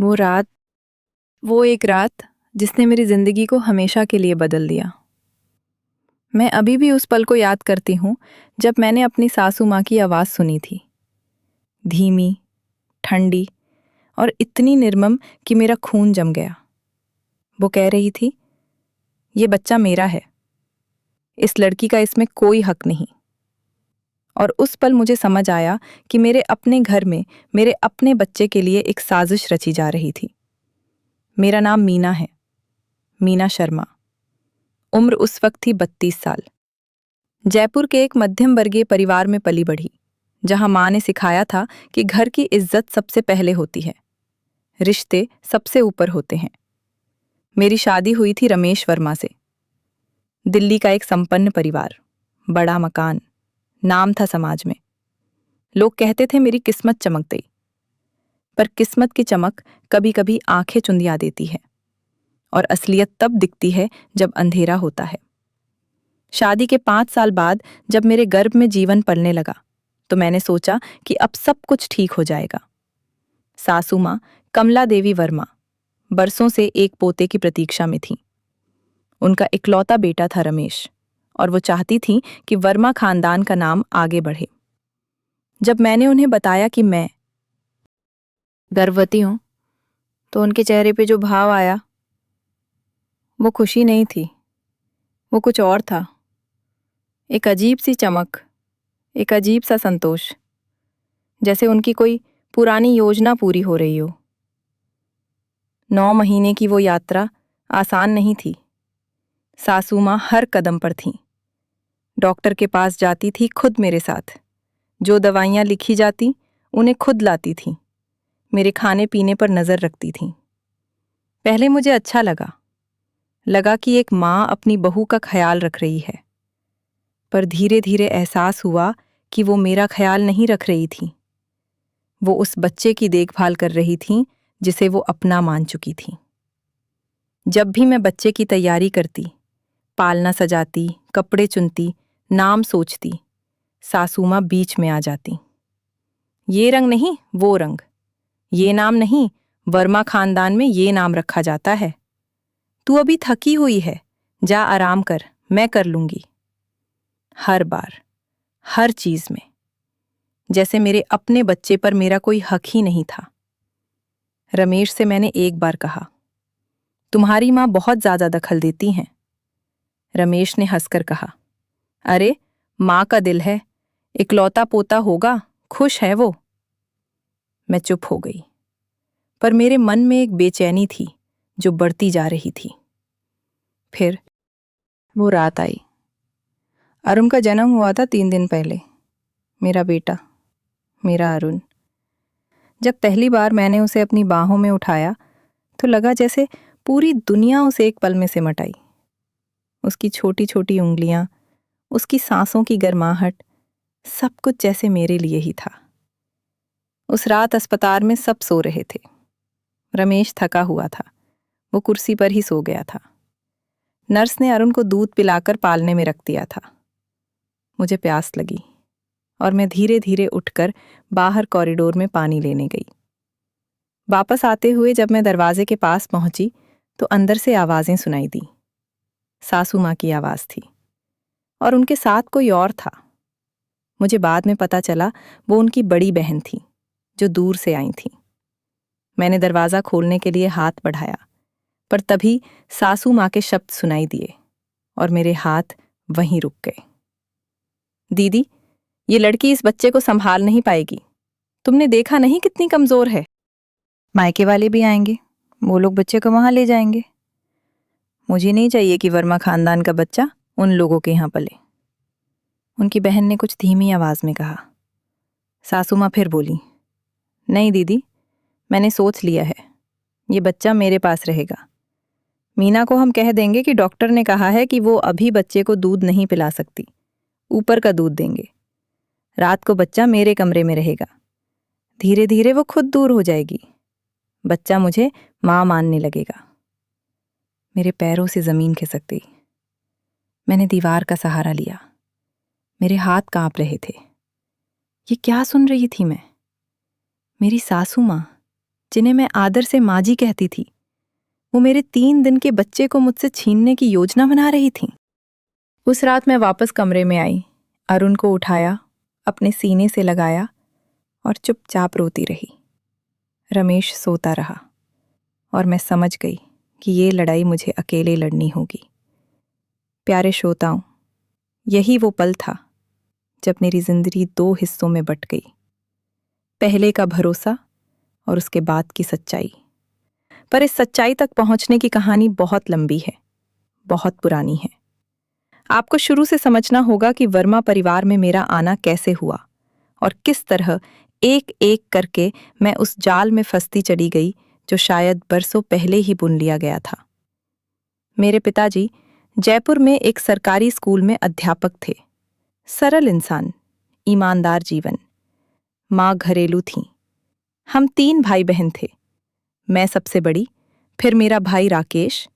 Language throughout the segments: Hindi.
वो रात, वो एक रात जिसने मेरी जिंदगी को हमेशा के लिए बदल दिया। मैं अभी भी उस पल को याद करती हूँ जब मैंने अपनी सासू माँ की आवाज़ सुनी थी। धीमी, ठंडी और इतनी निर्मम कि मेरा खून जम गया। वो कह रही थी, ये बच्चा मेरा है, इस लड़की का इसमें कोई हक नहीं। और उस पल मुझे समझ आया कि मेरे अपने घर में मेरे अपने बच्चे के लिए एक साजिश रची जा रही थी। मेरा नाम मीना है, मीना शर्मा। उम्र उस वक्त थी 32 साल। जयपुर के एक मध्यम वर्गीय परिवार में पली बढ़ी, जहां माँ ने सिखाया था कि घर की इज्जत सबसे पहले होती है, रिश्ते सबसे ऊपर होते हैं। मेरी शादी हुई थी रमेश वर्मा से। दिल्ली का एक संपन्न परिवार, बड़ा मकान, नाम था समाज में। लोग कहते थे मेरी किस्मत चमक गई। पर किस्मत की चमक कभी कभी आंखें चुंधिया देती है, और असलियत तब दिखती है जब अंधेरा होता है। शादी के 5 साल बाद जब मेरे गर्भ में जीवन पलने लगा, तो मैंने सोचा कि अब सब कुछ ठीक हो जाएगा। सासू माँ कमला देवी वर्मा बरसों से एक पोते की प्रतीक्षा में थीं। उनका इकलौता बेटा था रमेश, और वो चाहती थीं कि वर्मा खानदान का नाम आगे बढ़े। जब मैंने उन्हें बताया कि मैं गर्भवती हूं, तो उनके चेहरे पे जो भाव आया, वो खुशी नहीं थी, वो कुछ और था। एक अजीब सी चमक, एक अजीब सा संतोष, जैसे उनकी कोई पुरानी योजना पूरी हो रही हो। 9 महीने की वो यात्रा आसान नहीं थी। सासू माँ हर कदम पर थीं। डॉक्टर के पास जाती थी खुद मेरे साथ। जो दवाइयाँ लिखी जाती, उन्हें खुद लाती थीं। मेरे खाने पीने पर नज़र रखती थीं। पहले मुझे अच्छा लगा कि एक माँ अपनी बहू का ख्याल रख रही है। पर धीरे धीरे एहसास हुआ कि वो मेरा ख्याल नहीं रख रही थी। वो उस बच्चे की देखभाल कर रही थीं जिसे वो अपना मान चुकी थीं। जब भी मैं बच्चे की तैयारी करती, पालना सजाती, कपड़े चुनती, नाम सोचती, सासू माँ बीच में आ जाती। ये रंग नहीं, वो रंग। ये नाम नहीं, वर्मा खानदान में ये नाम रखा जाता है। तू अभी थकी हुई है, जा आराम कर, मैं कर लूंगी। हर बार, हर चीज में, जैसे मेरे अपने बच्चे पर मेरा कोई हक ही नहीं था। रमेश से मैंने एक बार कहा, तुम्हारी माँ बहुत ज्यादा दखल देती हैं। रमेश ने हंसकर कहा, अरे माँ का दिल है, इकलौता पोता होगा, खुश है वो। मैं चुप हो गई, पर मेरे मन में एक बेचैनी थी जो बढ़ती जा रही थी। फिर वो रात आई। अरुण का जन्म हुआ था 3 दिन पहले। मेरा बेटा, मेरा अरुण। जब पहली बार मैंने उसे अपनी बाहों में उठाया, तो लगा जैसे पूरी दुनिया उसे एक पल में सिमट आई। उसकी छोटी छोटी उंगलियां, उसकी सांसों की गर्माहट, सब कुछ जैसे मेरे लिए ही था। उस रात अस्पताल में सब सो रहे थे। रमेश थका हुआ था, वो कुर्सी पर ही सो गया था। नर्स ने अरुण को दूध पिलाकर पालने में रख दिया था। मुझे प्यास लगी, और मैं धीरे धीरे उठकर बाहर कॉरिडोर में पानी लेने गई। वापस आते हुए जब मैं दरवाजे के पास पहुंची, तो अंदर से आवाजें सुनाई दी। सासू माँ की आवाज थी, और उनके साथ कोई और था। मुझे बाद में पता चला वो उनकी बड़ी बहन थी, जो दूर से आई थी। मैंने दरवाजा खोलने के लिए हाथ बढ़ाया, पर तभी सासू माँ के शब्द सुनाई दिए, और मेरे हाथ वहीं रुक गए। दीदी, ये लड़की इस बच्चे को संभाल नहीं पाएगी। तुमने देखा नहीं कितनी कमजोर है। मायके वाले भी आएंगे, वो लोग बच्चे को वहां ले जाएंगे। मुझे नहीं चाहिए कि वर्मा खानदान का बच्चा उन लोगों के यहाँ पले। उनकी बहन ने कुछ धीमी आवाज में कहा। सासू माँ फिर बोली, नहीं दीदी, मैंने सोच लिया है, ये बच्चा मेरे पास रहेगा। मीना को हम कह देंगे कि डॉक्टर ने कहा है कि वो अभी बच्चे को दूध नहीं पिला सकती, ऊपर का दूध देंगे। रात को बच्चा मेरे कमरे में रहेगा। धीरे धीरे वो खुद दूर हो जाएगी। बच्चा मुझे माँ मानने लगेगा। मेरे पैरों से जमीन खिसक गई। मैंने दीवार का सहारा लिया। मेरे हाथ कांप रहे थे। ये क्या सुन रही थी मैं? मेरी सासू माँ, जिन्हें मैं आदर से माँ जी कहती थी, वो मेरे 3 दिन के बच्चे को मुझसे छीनने की योजना बना रही थीं। उस रात मैं वापस कमरे में आई, अरुण को उठाया, अपने सीने से लगाया और चुपचाप रोती रही। रमेश सोता रहा और मैं समझ गई कि ये लड़ाई मुझे अकेले लड़नी होगी। प्यारे श्रोताओं, यही वो पल था जब मेरी जिंदगी 2 हिस्सों में बट गई। पहले का भरोसा और उसके बाद की सच्चाई। पर इस सच्चाई तक पहुंचने की कहानी बहुत लंबी है, बहुत पुरानी है। आपको शुरू से समझना होगा कि वर्मा परिवार में मेरा आना कैसे हुआ और किस तरह एक एक करके मैं उस जाल में फंसती चली गई जो शायद बरसों पहले ही बुन लिया गया था। मेरे पिताजी जयपुर में एक सरकारी स्कूल में अध्यापक थे। सरल इंसान, ईमानदार जीवन। माँ घरेलू थीं। हम 3 भाई बहन थे। मैं सबसे बड़ी, फिर मेरा भाई राकेश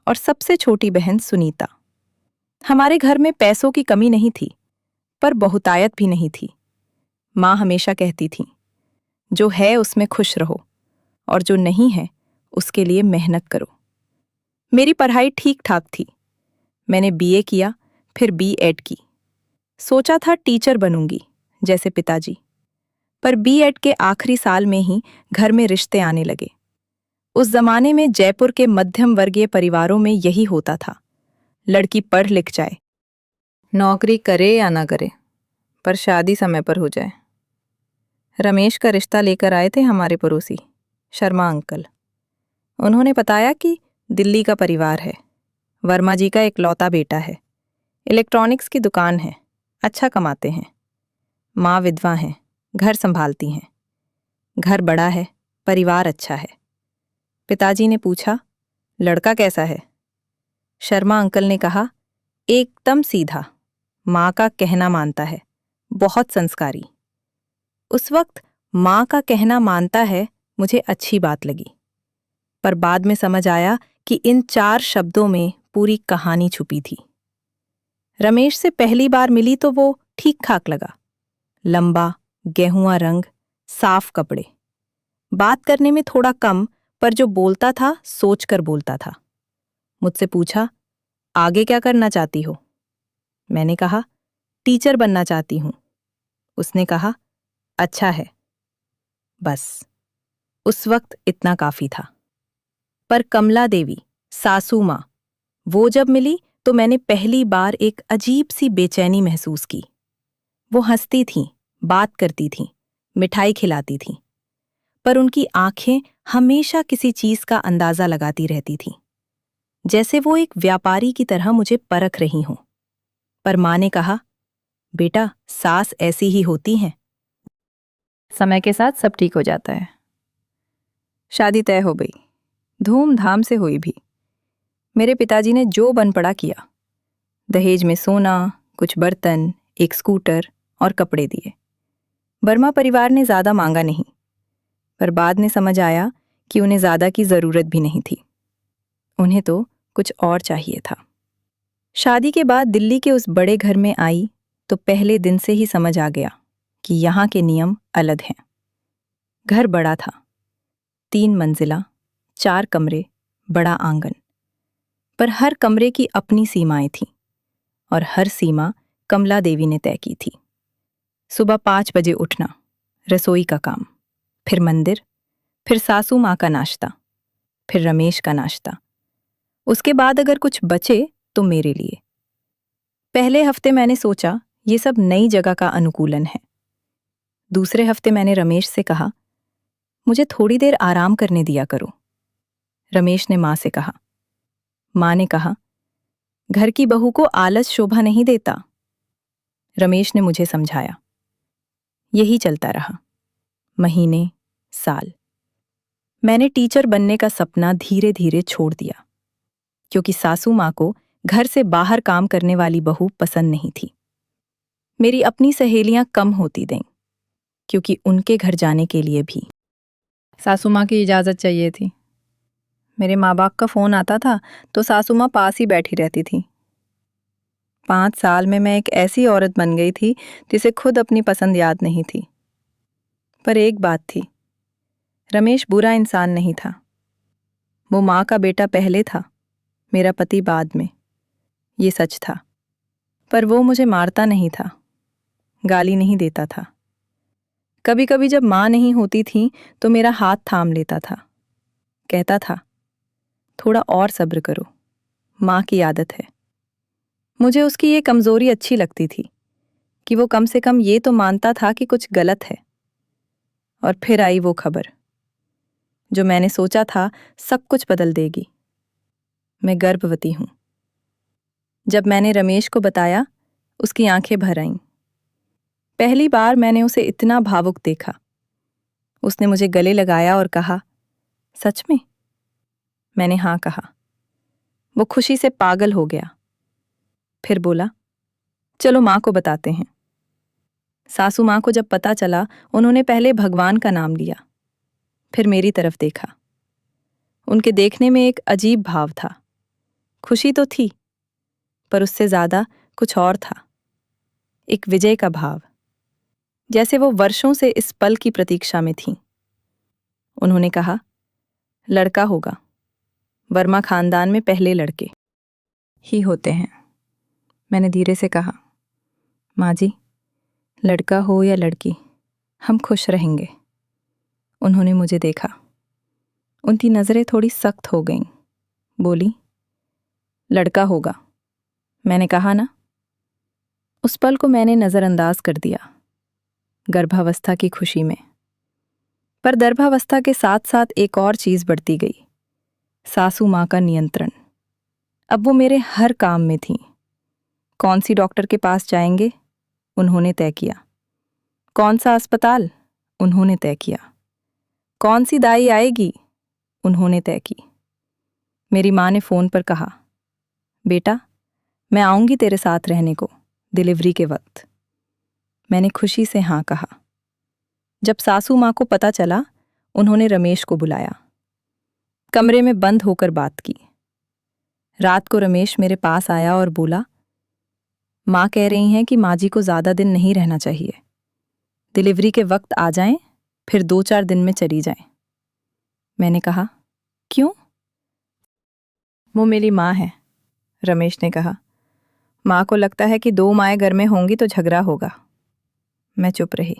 और सबसे छोटी बहन सुनीता। हमारे घर में पैसों की कमी नहीं थी, पर बहुतायत भी नहीं थी। माँ हमेशा कहती थी, जो है उसमें खुश रहो और जो नहीं है उसके लिए मेहनत करो। मेरी पढ़ाई ठीक ठाक थी। मैंने बीए किया, फिर बीएड की। सोचा था टीचर बनूंगी जैसे पिताजी, पर बीएड के आखिरी साल में ही घर में रिश्ते आने लगे। उस जमाने में जयपुर के मध्यम वर्गीय परिवारों में यही होता था। लड़की पढ़ लिख जाए, नौकरी करे या ना करे, पर शादी समय पर हो जाए। रमेश का रिश्ता लेकर आए थे हमारे पड़ोसी शर्मा अंकल। उन्होंने बताया कि दिल्ली का परिवार है, वर्मा जी का इकलौता बेटा है, इलेक्ट्रॉनिक्स की दुकान है, अच्छा कमाते हैं। माँ विधवा हैं, घर संभालती हैं। घर बड़ा है, परिवार अच्छा है। पिताजी ने पूछा, लड़का कैसा है? शर्मा अंकल ने कहा, एकदम सीधा, माँ का कहना मानता है, बहुत संस्कारी। उस वक्त माँ का कहना मानता है मुझे अच्छी बात लगी, पर बाद में समझ आया कि इन 4 शब्दों में पूरी कहानी छुपी थी। रमेश से पहली बार मिली तो वो ठीक ठाक लगा। लंबा, गेहुआ रंग, साफ कपड़े। बात करने में थोड़ा कम, पर जो बोलता था सोचकर बोलता था। मुझसे पूछा, आगे क्या करना चाहती हो? मैंने कहा, टीचर बनना चाहती हूं। उसने कहा, अच्छा है। बस उस वक्त इतना काफी था। पर कमला देवी, सासू माँ, वो जब मिली तो मैंने पहली बार एक अजीब सी बेचैनी महसूस की। वो हंसती थीं, बात करती थीं, मिठाई खिलाती थीं, पर उनकी आंखें हमेशा किसी चीज का अंदाजा लगाती रहती थीं, जैसे वो एक व्यापारी की तरह मुझे परख रही हों। पर माँ ने कहा, बेटा, सास ऐसी ही होती हैं, समय के साथ सब ठीक हो जाता है। शादी तय हो गई, धूमधाम से हुई भी। मेरे पिताजी ने जो बन पड़ा किया। दहेज में सोना, कुछ बर्तन, एक स्कूटर और कपड़े दिए। वर्मा परिवार ने ज्यादा मांगा नहीं, पर बाद में समझ आया कि उन्हें ज्यादा की जरूरत भी नहीं थी। उन्हें तो कुछ और चाहिए था। शादी के बाद दिल्ली के उस बड़े घर में आई तो पहले दिन से ही समझ आ गया कि यहाँ के नियम अलग हैं। घर बड़ा था, 3 मंजिला, 4 कमरे, बड़ा आंगन, पर हर कमरे की अपनी सीमाएं थीं और हर सीमा कमला देवी ने तय की थी। सुबह 5 बजे उठना, रसोई का काम, फिर मंदिर, फिर सासू माँ का नाश्ता, फिर रमेश का नाश्ता। उसके बाद अगर कुछ बचे तो मेरे लिए। पहले हफ्ते मैंने सोचा ये सब नई जगह का अनुकूलन है। दूसरे हफ्ते मैंने रमेश से कहा, मुझे थोड़ी देर आराम करने दिया करो। रमेश ने माँ से कहा। माँ ने कहा, घर की बहू को आलस शोभा नहीं देता। रमेश ने मुझे समझाया। यही चलता रहा, महीने, साल। मैंने टीचर बनने का सपना धीरे धीरे छोड़ दिया, क्योंकि सासू माँ को घर से बाहर काम करने वाली बहू पसंद नहीं थी। मेरी अपनी सहेलियां कम होती गईं, क्योंकि उनके घर जाने के लिए भी सासू माँ की इजाज़त चाहिए थी। मेरे माँ बाप का फ़ोन आता था तो सासू माँ पास ही बैठी रहती थी। 5 साल में मैं एक ऐसी औरत बन गई थी जिसे खुद अपनी पसंद याद नहीं थी। पर एक बात थी, रमेश बुरा इंसान नहीं था। वो माँ का बेटा पहले था, मेरा पति बाद में, ये सच था। पर वो मुझे मारता नहीं था, गाली नहीं देता था। कभी कभी जब माँ नहीं होती थी तो मेरा हाथ थाम लेता था, कहता था थोड़ा और सब्र करो, माँ की आदत है। मुझे उसकी ये कमजोरी अच्छी लगती थी कि वो कम से कम ये तो मानता था कि कुछ गलत है। और फिर आई वो खबर जो मैंने सोचा था सब कुछ बदल देगी। मैं गर्भवती हूं। जब मैंने रमेश को बताया, उसकी आंखें भर आईं। पहली बार मैंने उसे इतना भावुक देखा। उसने मुझे गले लगाया और कहा, सच में? मैंने हाँ कहा। वो खुशी से पागल हो गया। फिर बोला, चलो माँ को बताते हैं। सासू माँ को जब पता चला, उन्होंने पहले भगवान का नाम लिया, फिर मेरी तरफ देखा। उनके देखने में एक अजीब भाव था। खुशी तो थी, पर उससे ज्यादा कुछ और था, एक विजय का भाव, जैसे वो वर्षों से इस पल की प्रतीक्षा में थीं। उन्होंने कहा, लड़का होगा। वर्मा खानदान में पहले लड़के ही होते हैं। मैंने धीरे से कहा, माँ जी, लड़का हो या लड़की, हम खुश रहेंगे। उन्होंने मुझे देखा। उनकी नज़रें थोड़ी सख्त हो गईं। बोली, लड़का होगा। मैंने कहा ना। उस पल को मैंने नज़रअंदाज कर दिया, गर्भावस्था की खुशी में। पर गर्भावस्था के साथ साथ एक और चीज़ बढ़ती गई, सासू माँ का नियंत्रण। अब वो मेरे हर काम में थीं। कौन सी डॉक्टर के पास जाएंगे, उन्होंने तय किया। कौन सा अस्पताल, उन्होंने तय किया। कौन सी दाई आएगी, उन्होंने तय की। मेरी माँ ने फ़ोन पर कहा, बेटा मैं आऊंगी तेरे साथ रहने को डिलीवरी के वक्त। मैंने खुशी से हाँ कहा। जब सासू माँ को पता चला, उन्होंने रमेश को बुलाया। कमरे में बंद होकर बात की। रात को रमेश मेरे पास आया और बोला, माँ कह रही हैं कि माँ जी को ज़्यादा दिन नहीं रहना चाहिए, डिलीवरी के वक्त आ जाएं, फिर 2-4 दिन में चली जाएं। मैंने कहा, क्यों? वो मेरी माँ है, रमेश ने कहा। माँ को लगता है कि 2 माएँ घर में होंगी तो झगड़ा होगा। मैं चुप रही।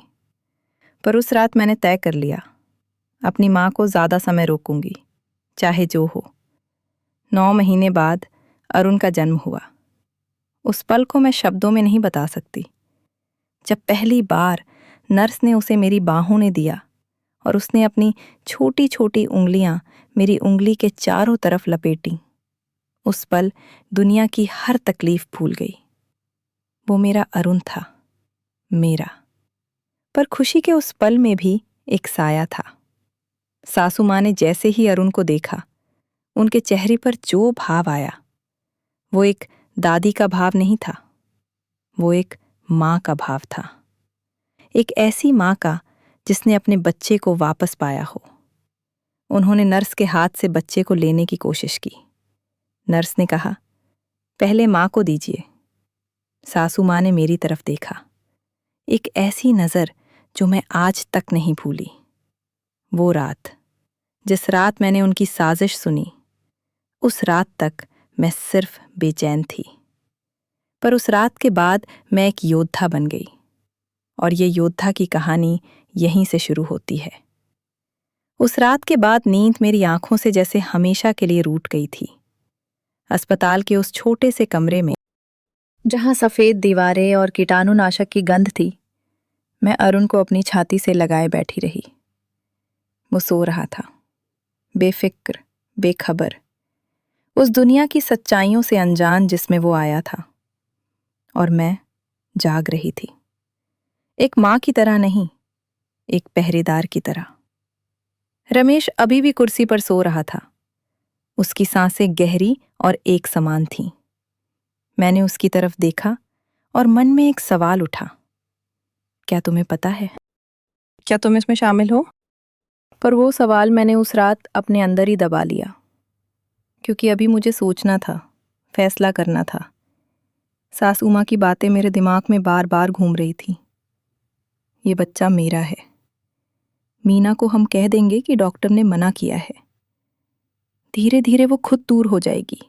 पर उस रात मैंने तय कर लिया, अपनी माँ को ज़्यादा समय रोकूंगी, चाहे जो हो। 9 महीने बाद अरुण का जन्म हुआ। उस पल को मैं शब्दों में नहीं बता सकती। जब पहली बार नर्स ने उसे मेरी बाहों ने दिया और उसने अपनी छोटी छोटी उंगलियां मेरी उंगली के चारों तरफ लपेटी, उस पल दुनिया की हर तकलीफ भूल गई। वो मेरा अरुण था, मेरा। पर खुशी के उस पल में भी एक साया था। सासू माँ ने जैसे ही अरुण को देखा, उनके चेहरे पर जो भाव आया, वो एक दादी का भाव नहीं था, वो एक माँ का भाव था। एक ऐसी माँ का जिसने अपने बच्चे को वापस पाया हो। उन्होंने नर्स के हाथ से बच्चे को लेने की कोशिश की। नर्स ने कहा, पहले माँ को दीजिए। सासू माँ ने मेरी तरफ देखा, एक ऐसी नज़र जो मैं आज तक नहीं भूली। वो रात, जिस रात मैंने उनकी साजिश सुनी, उस रात तक मैं सिर्फ बेचैन थी। पर उस रात के बाद मैं एक योद्धा बन गई, और ये योद्धा की कहानी यहीं से शुरू होती है। उस रात के बाद नींद मेरी आंखों से जैसे हमेशा के लिए रूठ गई थी। अस्पताल के उस छोटे से कमरे में, जहां सफेद दीवारें और कीटाणुनाशक की गंध थी, मैं अरुण को अपनी छाती से लगाए बैठी रही। वो सो रहा था, बेफिक्र, बेखबर, उस दुनिया की सच्चाइयों से अनजान जिसमें वो आया था। और मैं जाग रही थी, एक माँ की तरह नहीं, एक पहरेदार की तरह। रमेश अभी भी कुर्सी पर सो रहा था। उसकी सांसें गहरी और एक समान थीं। मैंने उसकी तरफ देखा और मन में एक सवाल उठा, क्या तुम्हें पता है? क्या तुम इसमें शामिल हो? पर वो सवाल मैंने उस रात अपने अंदर ही दबा लिया, क्योंकि अभी मुझे सोचना था, फैसला करना था। सासू माँ की बातें मेरे दिमाग में बार बार घूम रही थी। ये बच्चा मेरा है, मीना को हम कह देंगे कि डॉक्टर ने मना किया है। धीरे धीरे वो खुद दूर हो जाएगी।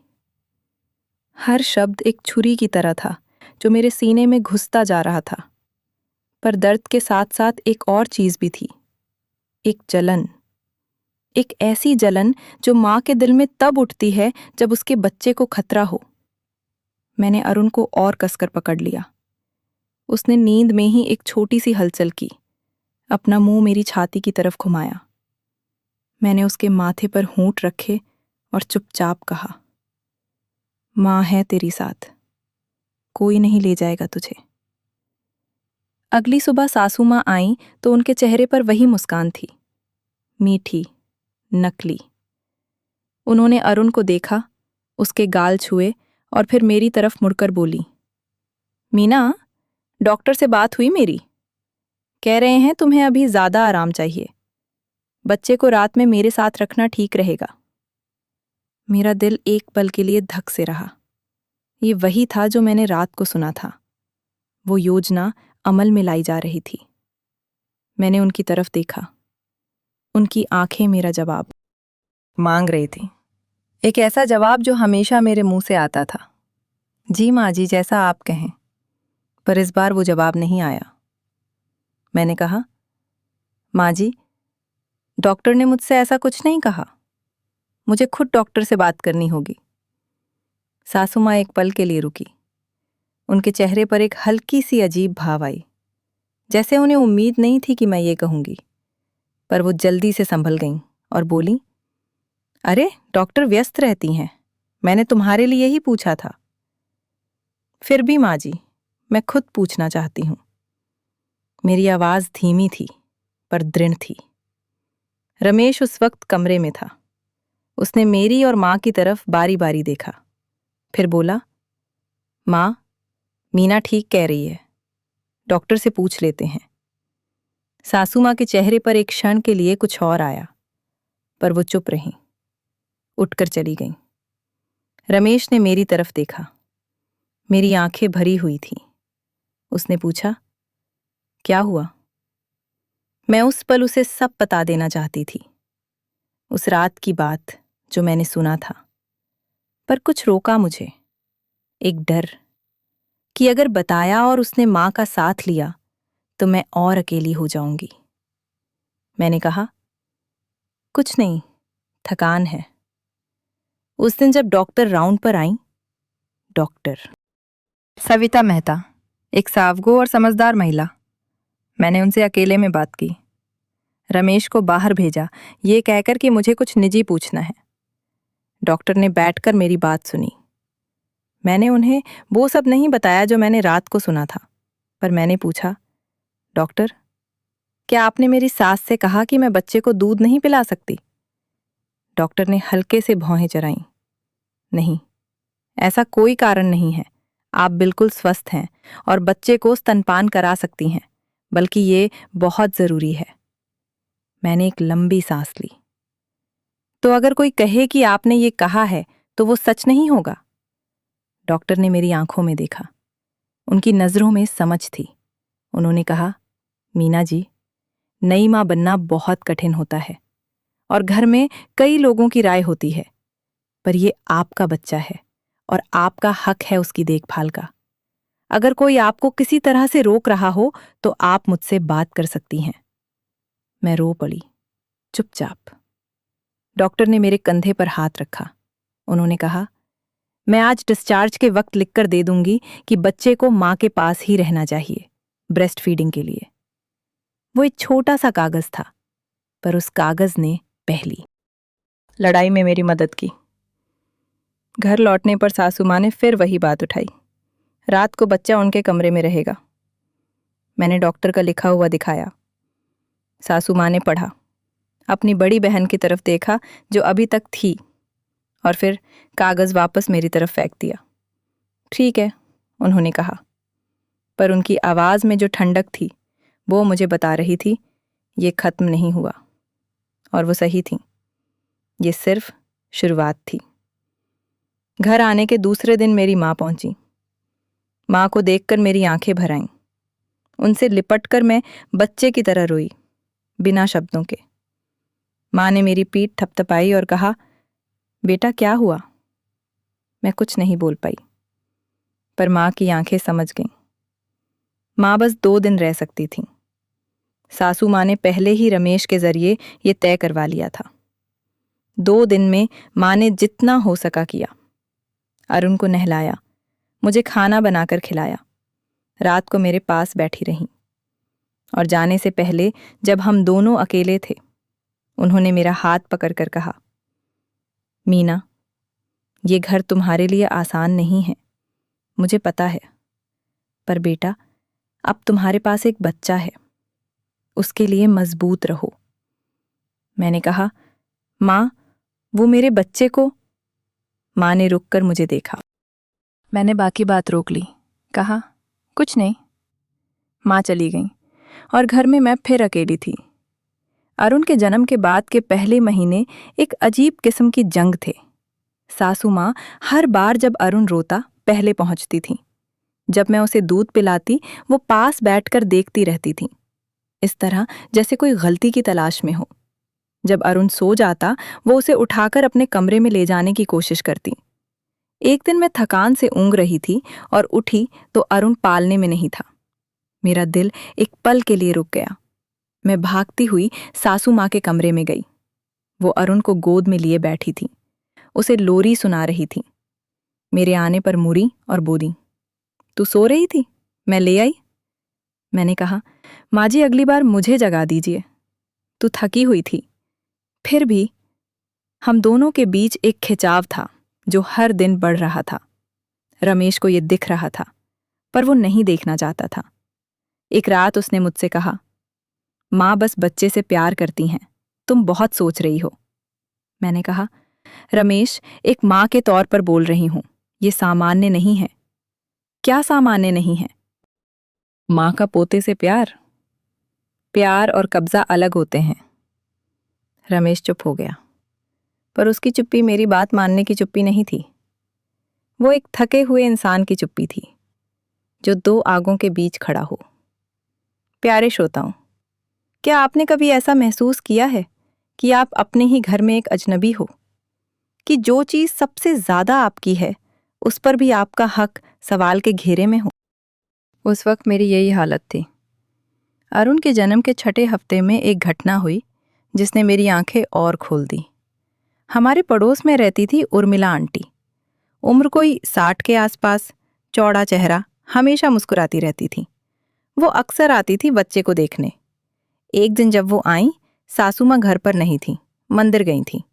हर शब्द एक छुरी की तरह था जो मेरे सीने में घुसता जा रहा था। पर दर्द के साथ साथ एक और चीज भी थी, एक जलन। एक ऐसी जलन जो माँ के दिल में तब उठती है जब उसके बच्चे को खतरा हो। मैंने अरुण को और कसकर पकड़ लिया। उसने नींद में ही एक छोटी सी हलचल की, अपना मुंह मेरी छाती की तरफ घुमाया। मैंने उसके माथे पर होंठ रखे और चुपचाप कहा, माँ है तेरी साथ, कोई नहीं ले जाएगा तुझे। अगली सुबह सासू माँ आईं तो उनके चेहरे पर वही मुस्कान थी, मीठी, नकली। उन्होंने अरुण को देखा, उसके गाल छुए और फिर मेरी तरफ मुड़कर बोली, मीना, डॉक्टर से बात हुई मेरी। कह रहे हैं तुम्हें अभी ज्यादा आराम चाहिए। बच्चे को रात में मेरे साथ रखना ठीक रहेगा। मेरा दिल एक पल के लिए धक से रहा। ये वही था जो मैंने रात को सुना था। वो योजना अमल में लाई जा रही थी। मैंने उनकी तरफ देखा। उनकी आंखें मेरा जवाब मांग रही थी। एक ऐसा जवाब जो हमेशा मेरे मुंह से आता था, जी माँ जी, जैसा आप कहें। पर इस बार वो जवाब नहीं आया। मैंने कहा, माँ जी, डॉक्टर ने मुझसे ऐसा कुछ नहीं कहा। मुझे खुद डॉक्टर से बात करनी होगी। सासू माँ एक पल के लिए रुकी। उनके चेहरे पर एक हल्की सी अजीब भाव आई, जैसे उन्हें उम्मीद नहीं थी कि मैं ये कहूंगी। पर वो जल्दी से संभल गईं और बोली, अरे डॉक्टर व्यस्त रहती हैं, मैंने तुम्हारे लिए ही पूछा था। फिर भी माँ जी, मैं खुद पूछना चाहती हूँ। मेरी आवाज धीमी थी पर दृढ़ थी। रमेश उस वक्त कमरे में था। उसने मेरी और माँ की तरफ बारी बारी देखा, फिर बोला, माँ, मीना ठीक कह रही है, डॉक्टर से पूछ लेते हैं। सासू माँ के चेहरे पर एक क्षण के लिए कुछ और आया, पर वो चुप रहीं, उठकर चली गईं। रमेश ने मेरी तरफ देखा। मेरी आंखें भरी हुई थीं। उसने पूछा, क्या हुआ? मैं उस पल उसे सब बता देना चाहती थी, उस रात की बात जो मैंने सुना था। पर कुछ रोका मुझे, एक डर कि अगर बताया और उसने माँ का साथ लिया तो मैं और अकेली हो जाऊंगी। मैंने कहा, कुछ नहीं, थकान है। उस दिन जब डॉक्टर राउंड पर आईं, डॉक्टर सविता मेहता, एक सावगो और समझदार महिला। मैंने उनसे अकेले में बात की। रमेश को बाहर भेजा, ये कहकर कि मुझे कुछ निजी पूछना है। डॉक्टर ने बैठकर मेरी बात सुनी। मैंने उन्हें वो सब नहीं बताया जो मैंने रात को सुना था, पर मैंने पूछा, डॉक्टर, क्या आपने मेरी सास से कहा कि मैं बच्चे को दूध नहीं पिला सकती? डॉक्टर ने हल्के से भौहें चराईं। नहीं, ऐसा कोई कारण नहीं है। आप बिल्कुल स्वस्थ हैं और बच्चे को स्तनपान करा सकती हैं, बल्कि ये बहुत जरूरी है। मैंने एक लंबी सांस ली। तो अगर कोई कहे कि आपने ये कहा है तो वो सच नहीं होगा? डॉक्टर ने मेरी आंखों में देखा। उनकी नजरों में समझ थी। उन्होंने कहा, मीना जी, नई मां बनना बहुत कठिन होता है और घर में कई लोगों की राय होती है, पर ये आपका बच्चा है और आपका हक है उसकी देखभाल का। अगर कोई आपको किसी तरह से रोक रहा हो तो आप मुझसे बात कर सकती हैं। मैं रो पड़ी, चुपचाप। डॉक्टर ने मेरे कंधे पर हाथ रखा। उन्होंने कहा, मैं आज डिस्चार्ज के वक्त लिखकर दे दूंगी कि बच्चे को मां के पास ही रहना चाहिए, ब्रेस्ट फीडिंग के लिए। वो एक छोटा सा कागज था, पर उस कागज ने पहली लड़ाई में मेरी मदद की। घर लौटने पर सासू माँ ने फिर वही बात उठाई, रात को बच्चा उनके कमरे में रहेगा। मैंने डॉक्टर का लिखा हुआ दिखाया। सासू माँ ने पढ़ा, अपनी बड़ी बहन की तरफ देखा जो अभी तक थी, और फिर कागज वापस मेरी तरफ फेंक दिया। ठीक है, उन्होंने कहा, पर उनकी आवाज में जो ठंडक थी वो मुझे बता रही थी ये खत्म नहीं हुआ। और वो सही थी, ये सिर्फ शुरुआत थी। घर आने के दूसरे दिन मेरी माँ पहुंची। माँ को देखकर मेरी आंखें भर आईं। उनसे लिपटकर मैं बच्चे की तरह रोई। बिना शब्दों के। माँ ने मेरी पीठ थपथपाई और कहा, बेटा क्या हुआ? मैं कुछ नहीं बोल पाई, पर माँ की आंखें समझ गईं। माँ बस 2 दिन रह सकती थीं। सासू माँ ने पहले ही रमेश के जरिए ये तय करवा लिया था। 2 दिन में माँ ने जितना हो सका किया। अरुण को नहलाया, मुझे खाना बनाकर खिलाया, रात को मेरे पास बैठी रहीं। और जाने से पहले जब हम दोनों अकेले थे, उन्होंने मेरा हाथ पकड़कर कहा, मीना, ये घर तुम्हारे लिए आसान नहीं है, मुझे पता है, पर बेटा अब तुम्हारे पास एक बच्चा है, उसके लिए मजबूत रहो। मैंने कहा, माँ, वो मेरे बच्चे को। माँ ने रुककर मुझे देखा। मैंने बाकी बात रोक ली, कहा, कुछ नहीं। माँ चली गई और घर में मैं फिर अकेली थी। अरुण के जन्म के बाद के पहले महीने एक अजीब किस्म की जंग थे। सासू माँ हर बार जब अरुण रोता पहले पहुंचती थीं। जब मैं उसे दूध पिलाती वो पास बैठकर देखती रहती थीं, इस तरह जैसे कोई गलती की तलाश में हो। जब अरुण सो जाता वो उसे उठाकर अपने कमरे में ले जाने की कोशिश करती। एक दिन मैं थकान से ऊँग रही थी और उठी तो अरुण पालने में नहीं था। मेरा दिल एक पल के लिए रुक गया। मैं भागती हुई सासू माँ के कमरे में गई। वो अरुण को गोद में लिए बैठी थी, उसे लोरी सुना रही थी। मेरे आने पर मुड़ी और बोली, तू सो रही थी, मैं ले आई। मैंने कहा, माँ जी अगली बार मुझे जगा दीजिए, तू थकी हुई थी। फिर भी हम दोनों के बीच एक खिंचाव था जो हर दिन बढ़ रहा था। रमेश को ये दिख रहा था, पर वो नहीं देखना चाहता था। एक रात उसने मुझसे कहा, माँ बस बच्चे से प्यार करती हैं, तुम बहुत सोच रही हो। मैंने कहा, रमेश, एक माँ के तौर पर बोल रही हूं, ये सामान्य नहीं है। क्या सामान्य नहीं है? माँ का पोते से प्यार? प्यार और कब्जा अलग होते हैं। रमेश चुप हो गया, पर उसकी चुप्पी मेरी बात मानने की चुप्पी नहीं थी। वो एक थके हुए इंसान की चुप्पी थी जो 2 आगों के बीच खड़ा हो। प्यारे श्रोताओं, क्या आपने कभी ऐसा महसूस किया है कि आप अपने ही घर में एक अजनबी हो, कि जो चीज सबसे ज्यादा आपकी है उस पर भी आपका हक सवाल के घेरे में हो? उस वक्त मेरी यही हालत थी। अरुण के जन्म के 6ठे हफ्ते में एक घटना हुई जिसने मेरी आंखें और खोल दी। हमारे पड़ोस में रहती थी उर्मिला आंटी। उम्र कोई 60 के आसपास, चौड़ा चेहरा, हमेशा मुस्कुराती रहती थी। वो अक्सर आती थी बच्चे को देखने। एक दिन जब वो आईं, सासू माँ घर पर नहीं थी, मंदिर गई थी।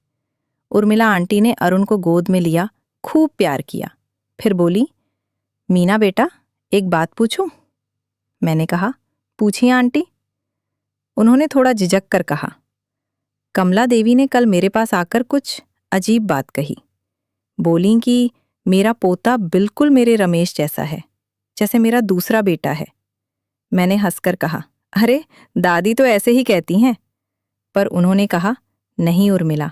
उर्मिला आंटी ने अरुण को गोद में लिया, खूब प्यार किया, फिर बोली, मीना बेटा, एक बात पूछूं? मैंने कहा, पूछिए आंटी। उन्होंने थोड़ा झिझक कर कहा, कमला देवी ने कल मेरे पास आकर कुछ अजीब बात कही। बोली कि मेरा पोता बिल्कुल मेरे रमेश जैसा है, जैसे मेरा दूसरा बेटा है। मैंने हंसकर कहा, अरे दादी तो ऐसे ही कहती हैं। पर उन्होंने कहा, नहीं उर्मिला,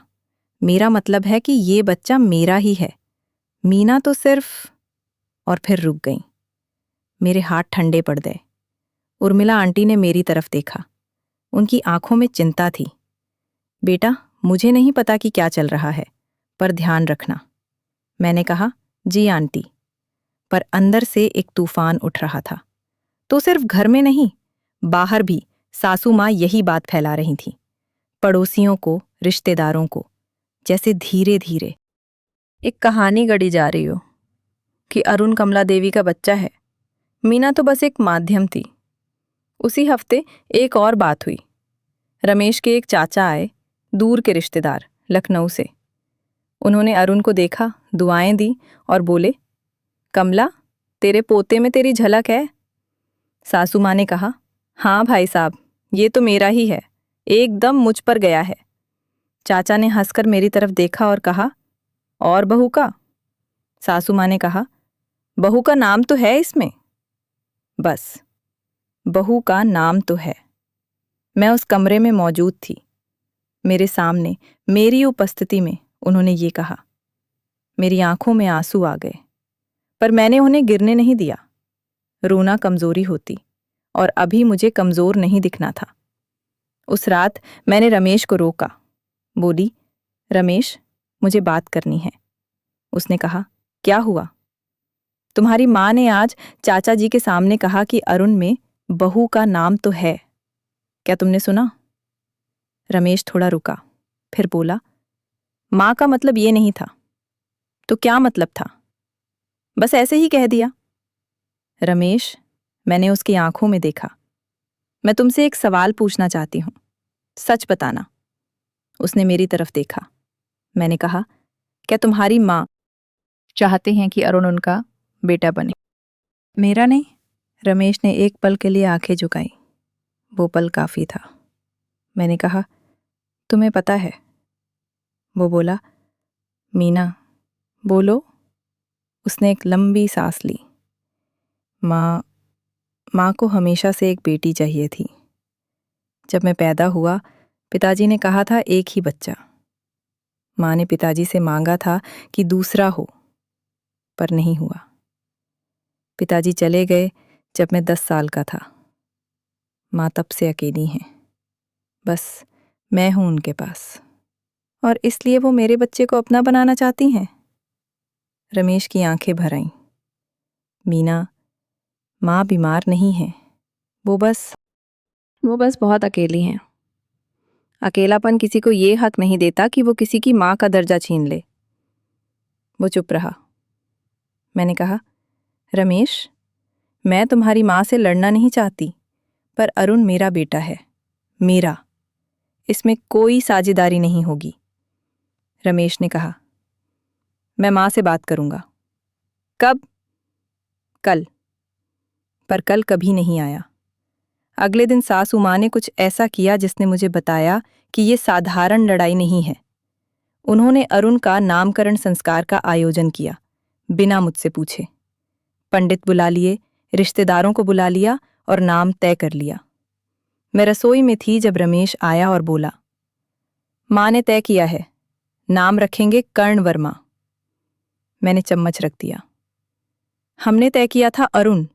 मेरा मतलब है कि ये बच्चा मेरा ही है, मीना तो सिर्फ। और फिर रुक गईं। मेरे हाथ ठंडे पड़ गए। उर्मिला आंटी ने मेरी तरफ देखा, उनकी आंखों में चिंता थी। बेटा, मुझे नहीं पता कि क्या चल रहा है, पर ध्यान रखना। मैंने कहा, जी आंटी। पर अंदर से एक तूफान उठ रहा था। तो सिर्फ घर में नहीं, बाहर भी सासू माँ यही बात फैला रही थी, पड़ोसियों को, रिश्तेदारों को, जैसे धीरे धीरे एक कहानी गढ़ी जा रही हो कि अरुण कमला देवी का बच्चा है, मीना तो बस एक माध्यम थी। उसी हफ्ते एक और बात हुई। रमेश के एक चाचा आए, दूर के रिश्तेदार, लखनऊ से। उन्होंने अरुण को देखा, दुआएं दी और बोले, कमला, तेरे पोते में तेरी झलक है। सासू माँ ने कहा, हाँ भाई साहब, ये तो मेरा ही है, एकदम मुझ पर गया है। चाचा ने हंसकर मेरी तरफ देखा और कहा, और बहू का? सासू माँ ने कहा, बहू का नाम तो है इसमें। बस, बहू का नाम तो है। मैं उस कमरे में मौजूद थी। मेरे सामने, मेरी उपस्थिति में उन्होंने ये कहा। मेरी आंखों में आंसू आ गए, पर मैंने उन्हें गिरने नहीं दिया। रोना कमजोरी होती और अभी मुझे कमजोर नहीं दिखना था। उस रात मैंने रमेश को रोका। बोली, रमेश, मुझे बात करनी है। उसने कहा, क्या हुआ? तुम्हारी माँ ने आज चाचा जी के सामने कहा कि अरुण में बहू का नाम तो है। क्या तुमने सुना? रमेश थोड़ा रुका, फिर बोला, माँ का मतलब ये नहीं था। तो क्या मतलब था? बस ऐसे ही कह दिया। रमेश, मैंने उसकी आंखों में देखा। मैं तुमसे एक सवाल पूछना चाहती हूं, सच बताना। उसने मेरी तरफ देखा। मैंने कहा, क्या तुम्हारी माँ चाहते हैं कि अरुण उनका बेटा बने? मेरा नहीं। रमेश ने एक पल के लिए आंखें झुकाई। वो पल काफी था। मैंने कहा, तुम्हें पता है? वो बोला, मीना, बोलो। उसने एक लंबी सांस ली। माँ को हमेशा से एक बेटी चाहिए थी। जब मैं पैदा हुआ, पिताजी ने कहा था एक ही बच्चा। माँ ने पिताजी से मांगा था कि दूसरा हो, पर नहीं हुआ। पिताजी चले गए जब मैं 10 साल का था। माँ तब से अकेली हैं। बस मैं हूं उनके पास, और इसलिए वो मेरे बच्चे को अपना बनाना चाहती हैं। रमेश की आंखें भर आईं। मीना, माँ बीमार नहीं है। वो बस बहुत अकेली हैं। अकेलापन किसी को ये हक नहीं देता कि वो किसी की माँ का दर्जा छीन ले। वो चुप रहा। मैंने कहा, रमेश, मैं तुम्हारी माँ से लड़ना नहीं चाहती, पर अरुण मेरा बेटा है, मेरा। इसमें कोई साझेदारी नहीं होगी। रमेश ने कहा, मैं माँ से बात करूंगा। कब? कल। पर कल कभी नहीं आया। अगले दिन सासू माँ ने कुछ ऐसा किया जिसने मुझे बताया कि ये साधारण लड़ाई नहीं है। उन्होंने अरुण का नामकरण संस्कार का आयोजन किया, बिना मुझसे पूछे। पंडित बुला लिए, रिश्तेदारों को बुला लिया और नाम तय कर लिया। मैं रसोई में थी जब रमेश आया और बोला, माँ ने तय किया है, नाम रखेंगे कर्ण वर्मा। मैंने चम्मच रख दिया। हमने तय किया था अरुण।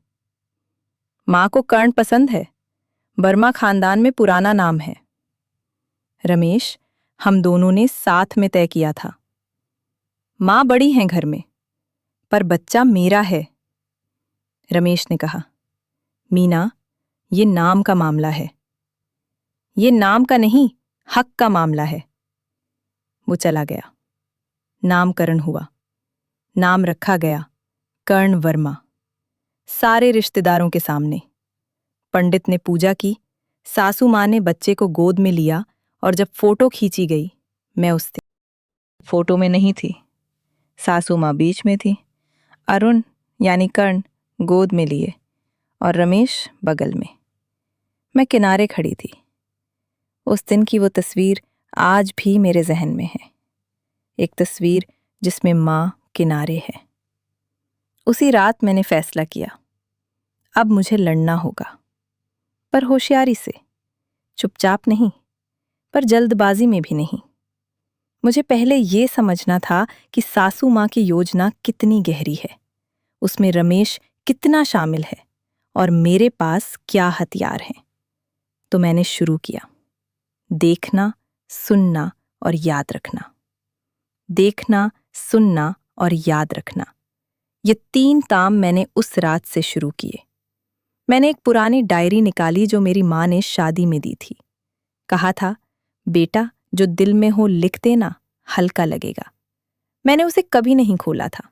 माँ को कर्ण पसंद है, वर्मा खानदान में पुराना नाम है। रमेश, हम दोनों ने साथ में तय किया था। माँ बड़ी हैं घर में, पर बच्चा मेरा है। रमेश ने कहा, मीना, ये नाम का मामला है। ये नाम का नहीं, हक का मामला है। वो चला गया। नामकरण हुआ। नाम रखा गया कर्ण वर्मा, सारे रिश्तेदारों के सामने। पंडित ने पूजा की, सासू माँ ने बच्चे को गोद में लिया, और जब फोटो खींची गई, मैं उस फोटो में नहीं थी। सासू माँ बीच में थी, अरुण यानी कर्ण गोद में लिए, और रमेश बगल में। मैं किनारे खड़ी थी। उस दिन की वो तस्वीर आज भी मेरे जहन में है। एक तस्वीर जिसमें माँ किनारे है। उसी रात मैंने फैसला किया, अब मुझे लड़ना होगा, पर होशियारी से, चुपचाप नहीं, पर जल्दबाजी में भी नहीं। मुझे पहले ये समझना था कि सासू माँ की योजना कितनी गहरी है, उसमें रमेश कितना शामिल है, और मेरे पास क्या हथियार हैं। तो मैंने शुरू किया, देखना, सुनना और याद रखना। देखना, सुनना और याद रखना, ये 3 काम मैंने उस रात से शुरू किए। मैंने एक पुरानी डायरी निकाली जो मेरी माँ ने शादी में दी थी। कहा था, बेटा, जो दिल में हो लिख देना, हल्का लगेगा। मैंने उसे कभी नहीं खोला था।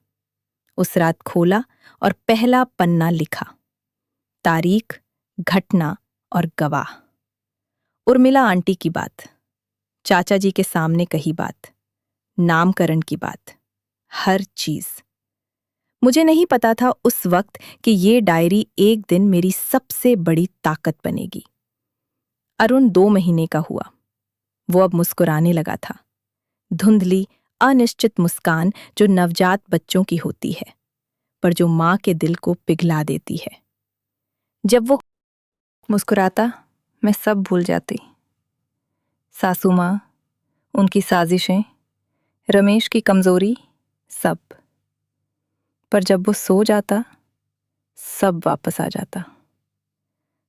उस रात खोला और पहला पन्ना लिखा। तारीख, घटना और गवाह। उर्मिला आंटी की बात, चाचा जी के सामने कही बात, नामकरण की बात, हर चीज। मुझे नहीं पता था उस वक्त कि ये डायरी एक दिन मेरी सबसे बड़ी ताकत बनेगी। अरुण 2 महीने का हुआ। वो अब मुस्कुराने लगा था, धुंधली, अनिश्चित मुस्कान जो नवजात बच्चों की होती है, पर जो माँ के दिल को पिघला देती है। जब वो मुस्कुराता, मैं सब भूल जाती। सासू माँ, उनकी साजिशें, रमेश की कमजोरी, सब। पर जब वो सो जाता, सब वापस आ जाता।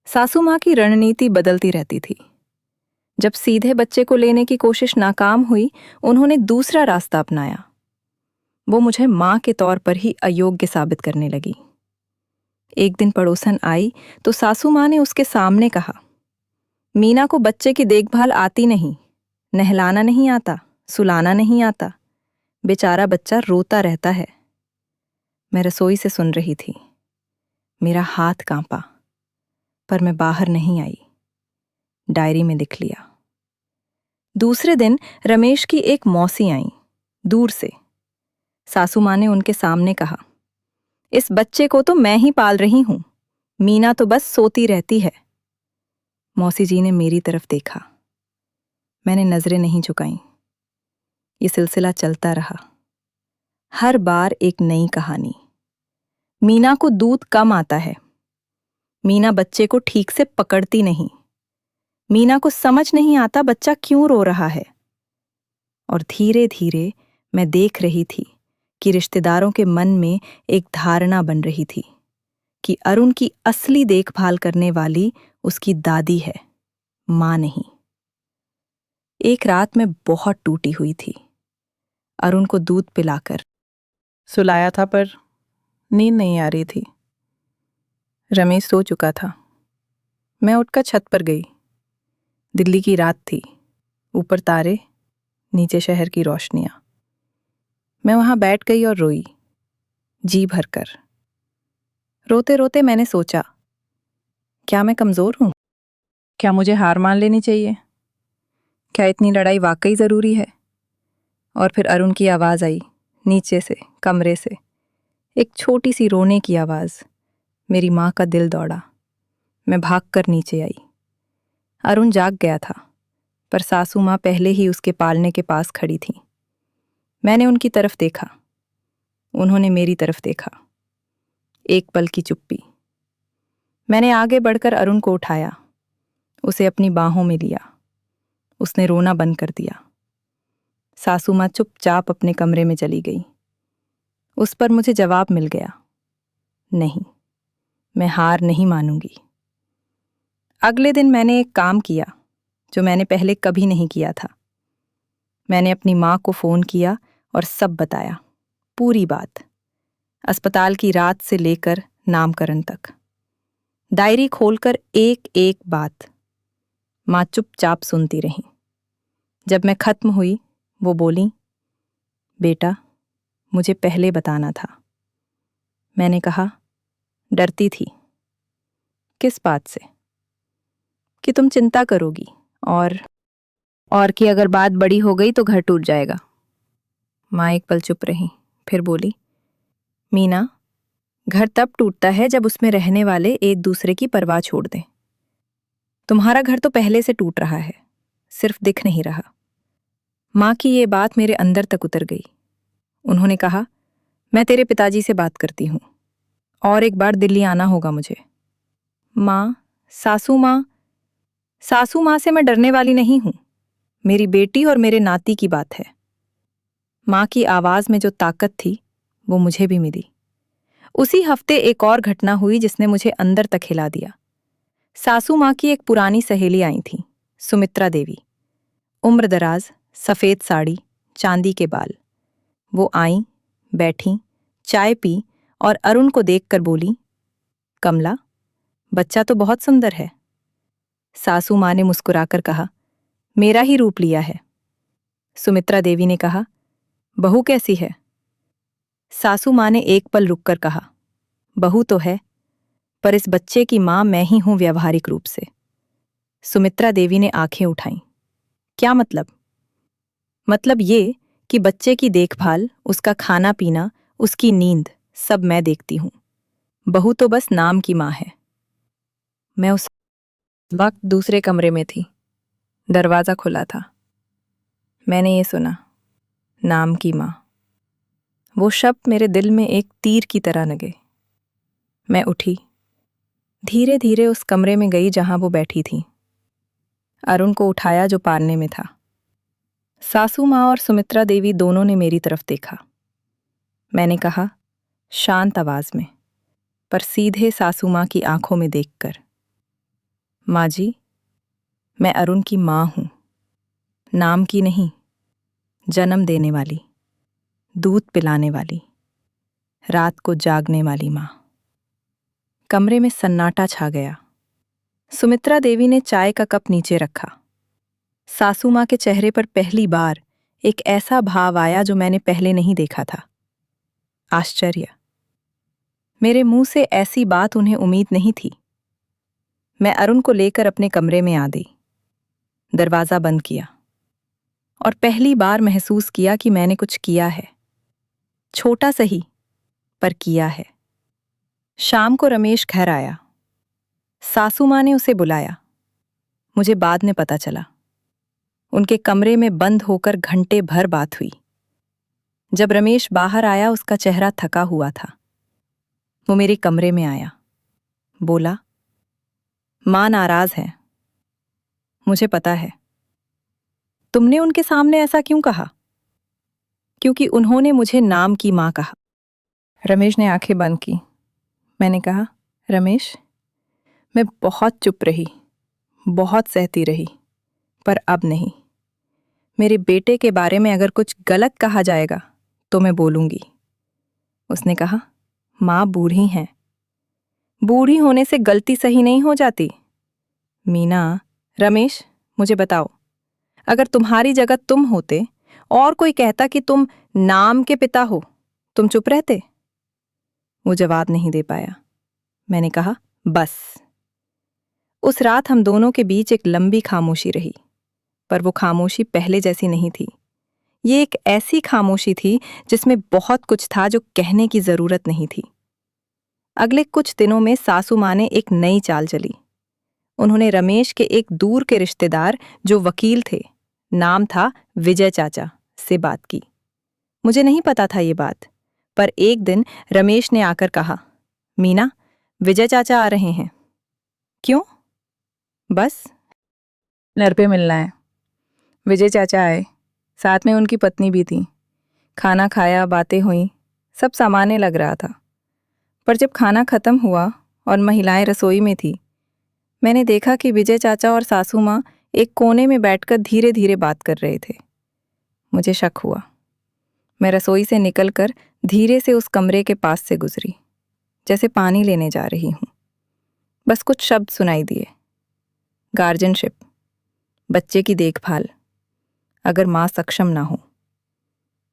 सासू माँ की रणनीति बदलती रहती थी। जब सीधे बच्चे को लेने की कोशिश नाकाम हुई, उन्होंने दूसरा रास्ता अपनाया। वो मुझे माँ के तौर पर ही अयोग्य साबित करने लगी। एक दिन पड़ोसन आई तो सासू माँ ने उसके सामने कहा, मीना को बच्चे की देखभाल आती नहीं, नहलाना नहीं आता, सुलाना नहीं आता, बेचारा बच्चा रोता रहता है। मैं रसोई से सुन रही थी। मेरा हाथ कांपा, पर मैं बाहर नहीं आई। डायरी में लिख लिया। दूसरे दिन रमेश की एक मौसी आई, दूर से। सासू माँ ने उनके सामने कहा, इस बच्चे को तो मैं ही पाल रही हूं, मीना तो बस सोती रहती है। मौसी जी ने मेरी तरफ देखा। मैंने नजरें नहीं झुकाईं। ये सिलसिला चलता रहा। हर बार एक नई कहानी। मीना को दूध कम आता है, मीना बच्चे को ठीक से पकड़ती नहीं, मीना को समझ नहीं आता बच्चा क्यों रो रहा है। और धीरे धीरे मैं देख रही थी कि रिश्तेदारों के मन में एक धारणा बन रही थी कि अरुण की असली देखभाल करने वाली उसकी दादी है, मां नहीं। एक रात मैं बहुत टूटी हुई थी। अरुण को दूध पिलाकर सुलाया था, पर नींद नहीं आ रही थी। रमेश सो चुका था। मैं उठकर छत पर गई। दिल्ली की रात थी, ऊपर तारे, नीचे शहर की रोशनियां। मैं वहां बैठ गई और रोई, जी भरकर। रोते रोते मैंने सोचा, क्या मैं कमजोर हूं? क्या मुझे हार मान लेनी चाहिए? क्या इतनी लड़ाई वाकई जरूरी है? और फिर अरुण की आवाज आई, नीचे से, कमरे से। एक छोटी सी रोने की आवाज। मेरी माँ का दिल दौड़ा। मैं भागकर नीचे आई। अरुण जाग गया था, पर सासू माँ पहले ही उसके पालने के पास खड़ी थी। मैंने उनकी तरफ देखा, उन्होंने मेरी तरफ देखा। एक पल की चुप्पी। मैंने आगे बढ़कर अरुण को उठाया, उसे अपनी बाहों में लिया। उसने रोना बंद कर दिया। सासू माँ चुपचाप अपने कमरे में चली गई। उस पर मुझे जवाब मिल गया, नहीं, मैं हार नहीं मानूंगी। अगले दिन मैंने एक काम किया जो मैंने पहले कभी नहीं किया था। मैंने अपनी माँ को फोन किया और सब बताया, पूरी बात, अस्पताल की रात से लेकर नामकरण तक। डायरी खोलकर एक एक बात। माँ चुपचाप सुनती रही। जब मैं खत्म हुई, वो बोली, बेटा, मुझे पहले बताना था। मैंने कहा, डरती थी। किस बात से? कि तुम चिंता करोगी और कि अगर बात बड़ी हो गई तो घर टूट जाएगा। माँ एक पल चुप रही, फिर बोली, मीना, घर तब टूटता है जब उसमें रहने वाले एक दूसरे की परवाह छोड़ दें। तुम्हारा घर तो पहले से टूट रहा है, सिर्फ दिख नहीं रहा। माँ की ये बात मेरे अंदर तक उतर गई। उन्होंने कहा, मैं तेरे पिताजी से बात करती हूँ, और एक बार दिल्ली आना होगा मुझे। माँ, सासू माँ से मैं डरने वाली नहीं हूं। मेरी बेटी और मेरे नाती की बात है। माँ की आवाज में जो ताकत थी वो मुझे भी मिली। उसी हफ्ते एक और घटना हुई जिसने मुझे अंदर तक हिला दिया। सासू माँ की एक पुरानी सहेली आई थी, सुमित्रा देवी। उम्र दराज, सफेद साड़ी, चांदी के बाल। वो आईं, बैठीं, चाय पी और अरुण को देखकर बोली, कमला, बच्चा तो बहुत सुंदर है। सासू माँ ने मुस्कुराकर कहा, मेरा ही रूप लिया है। सुमित्रा देवी ने कहा, बहू कैसी है? सासू माँ ने एक पल रुककर कहा, बहू तो है, पर इस बच्चे की माँ मैं ही हूं व्यावहारिक रूप से। सुमित्रा देवी ने आंखें उठाईं। क्या मतलब? मतलब ये कि बच्चे की देखभाल, उसका खाना पीना, उसकी नींद, सब मैं देखती हूं। बहू तो बस नाम की माँ है। मैं उस वक्त दूसरे कमरे में थी। दरवाजा खुला था। मैंने ये सुना, नाम की माँ। वो शब्द मेरे दिल में एक तीर की तरह लगे। मैं उठी, धीरे धीरे उस कमरे में गई जहां वो बैठी थी। अरुण को उठाया जो पालने में था। सासू माँ और सुमित्रा देवी दोनों ने मेरी तरफ देखा। मैंने कहा, शांत आवाज में, पर सीधे सासू माँ की आंखों में देखकर, माँ जी, मैं अरुण की माँ हूं। नाम की नहीं, जन्म देने वाली, दूध पिलाने वाली, रात को जागने वाली माँ। कमरे में सन्नाटा छा गया। सुमित्रा देवी ने चाय का कप नीचे रखा। सासू माँ के चेहरे पर पहली बार एक ऐसा भाव आया जो मैंने पहले नहीं देखा था, आश्चर्य। मेरे मुंह से ऐसी बात उन्हें उम्मीद नहीं थी। मैं अरुण को लेकर अपने कमरे में आ गई, दरवाजा बंद किया और पहली बार महसूस किया कि मैंने कुछ किया है, छोटा सही पर किया है। शाम को रमेश घर आया। सासू माँ ने उसे बुलाया। मुझे बाद में पता चला उनके कमरे में बंद होकर घंटे भर बात हुई। जब रमेश बाहर आया उसका चेहरा थका हुआ था। वो मेरे कमरे में आया, बोला, माँ नाराज है। मुझे पता है। तुमने उनके सामने ऐसा क्यों कहा? क्योंकि उन्होंने मुझे नाम की माँ कहा। रमेश ने आंखें बंद की। मैंने कहा, रमेश, मैं बहुत चुप रही, बहुत सहती रही, पर अब नहीं। मेरे बेटे के बारे में अगर कुछ गलत कहा जाएगा तो मैं बोलूंगी। उसने कहा, माँ बूढ़ी हैं। बूढ़ी होने से गलती सही नहीं हो जाती। मीना, रमेश, मुझे बताओ, अगर तुम्हारी जगह तुम होते और कोई कहता कि तुम नाम के पिता हो, तुम चुप रहते? वो जवाब नहीं दे पाया। मैंने कहा, बस। उस रात हम दोनों के बीच एक लंबी खामोशी रही, पर वो खामोशी पहले जैसी नहीं थी। ये एक ऐसी खामोशी थी जिसमें बहुत कुछ था जो कहने की जरूरत नहीं थी। अगले कुछ दिनों में सासू माँ ने एक नई चाल चली। उन्होंने रमेश के एक दूर के रिश्तेदार जो वकील थे, नाम था विजय चाचा, से बात की। मुझे नहीं पता था ये बात, पर एक दिन रमेश ने आकर कहा, मीना, विजय चाचा आ रहे हैं। क्यों? बस घर पे मिलना है। विजय चाचा आए, साथ में उनकी पत्नी भी थी। खाना खाया, बातें हुई, सब सामान्य लग रहा था। पर जब खाना खत्म हुआ और महिलाएं रसोई में थी, मैंने देखा कि विजय चाचा और सासू माँ एक कोने में बैठकर धीरे धीरे बात कर रहे थे। मुझे शक हुआ। मैं रसोई से निकलकर धीरे से उस कमरे के पास से गुजरी, जैसे पानी लेने जा रही हूं। बस कुछ शब्द सुनाई दिए, गार्जियनशिप, बच्चे की देखभाल, अगर माँ सक्षम ना हो।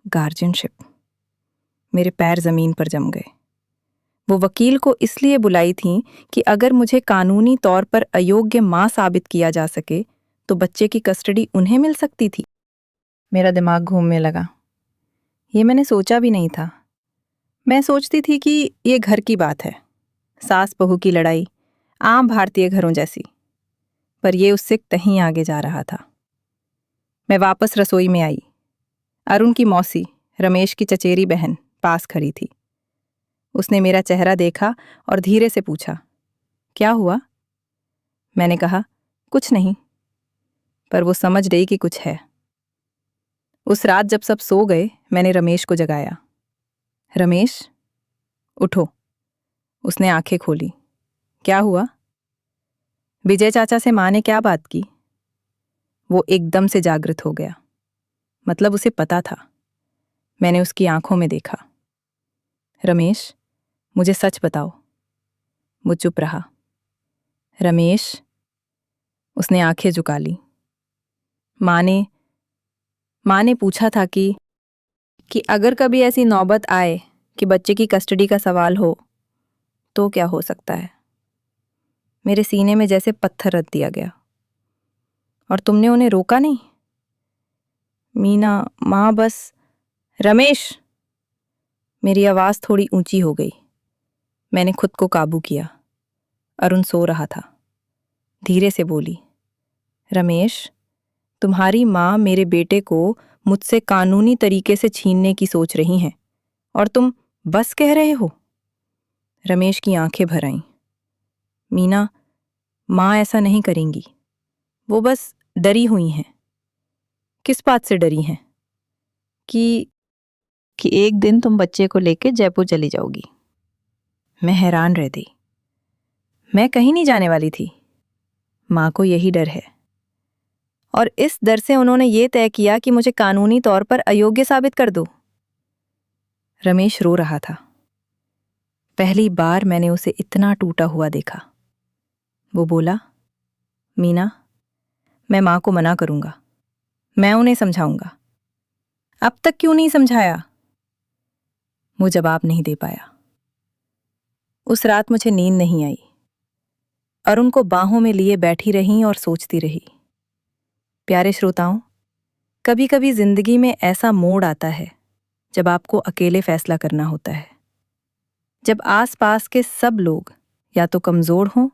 गार्जियनशिप। मेरे पैर जमीन पर जम गए। वो वकील को इसलिए बुलाई थी कि अगर मुझे कानूनी तौर पर अयोग्य माँ साबित किया जा सके तो बच्चे की कस्टडी उन्हें मिल सकती थी। मेरा दिमाग घूमने लगा। ये मैंने सोचा भी नहीं था। मैं सोचती थी कि ये घर की बात है, सास बहू की लड़ाई, आम भारतीय घरों जैसी। पर ये उससे कहीं आगे जा रहा था। मैं वापस रसोई में आई। अरुण की मौसी, रमेश की चचेरी बहन, पास खड़ी थी। उसने मेरा चेहरा देखा और धीरे से पूछा, क्या हुआ? मैंने कहा, कुछ नहीं, पर वो समझ गई कि कुछ है। उस रात जब सब सो गए, मैंने रमेश को जगाया। रमेश, उठो। उसने आंखें खोली। क्या हुआ? विजय चाचा से माँ ने क्या बात की? वो एकदम से जागृत हो गया। मतलब उसे पता था। मैंने उसकी आंखों में देखा। रमेश, मुझे सच बताओ। वो चुप रहा। रमेश, उसने आंखें झुका ली। माँ ने पूछा था कि अगर कभी ऐसी नौबत आए कि बच्चे की कस्टडी का सवाल हो तो क्या हो सकता है? मेरे सीने में जैसे पत्थर रख दिया गया। और तुमने उन्हें रोका नहीं? मीना, माँ बस। रमेश! मेरी आवाज थोड़ी ऊंची हो गई। मैंने खुद को काबू किया। अरुण सो रहा था। धीरे से बोली, रमेश, तुम्हारी माँ मेरे बेटे को मुझसे कानूनी तरीके से छीनने की सोच रही हैं और तुम बस कह रहे हो? रमेश की आंखें भर आईं। मीना, माँ ऐसा नहीं करेंगी। वो बस डरी हुई हैं। किस बात से डरी हैं? कि एक दिन तुम बच्चे को लेकर जयपुर चली जाओगी। मैं हैरान रह गई। मैं कहीं नहीं जाने वाली थी। माँ को यही डर है। और इस डर से उन्होंने ये तय किया कि मुझे कानूनी तौर पर अयोग्य साबित कर दो। रमेश रो रहा था। पहली बार मैंने उसे इतना टूटा हुआ देखा। वो बोला, मीना, मैं मां को मना करूंगा, मैं उन्हें समझाऊंगा। अब तक क्यों नहीं समझाया? वो जवाब नहीं दे पाया। उस रात मुझे नींद नहीं आई। अरुण को बाहों में लिए बैठी रही और सोचती रही। प्यारे श्रोताओं, कभी कभी जिंदगी में ऐसा मोड़ आता है जब आपको अकेले फैसला करना होता है, जब आसपास के सब लोग या तो कमजोर हों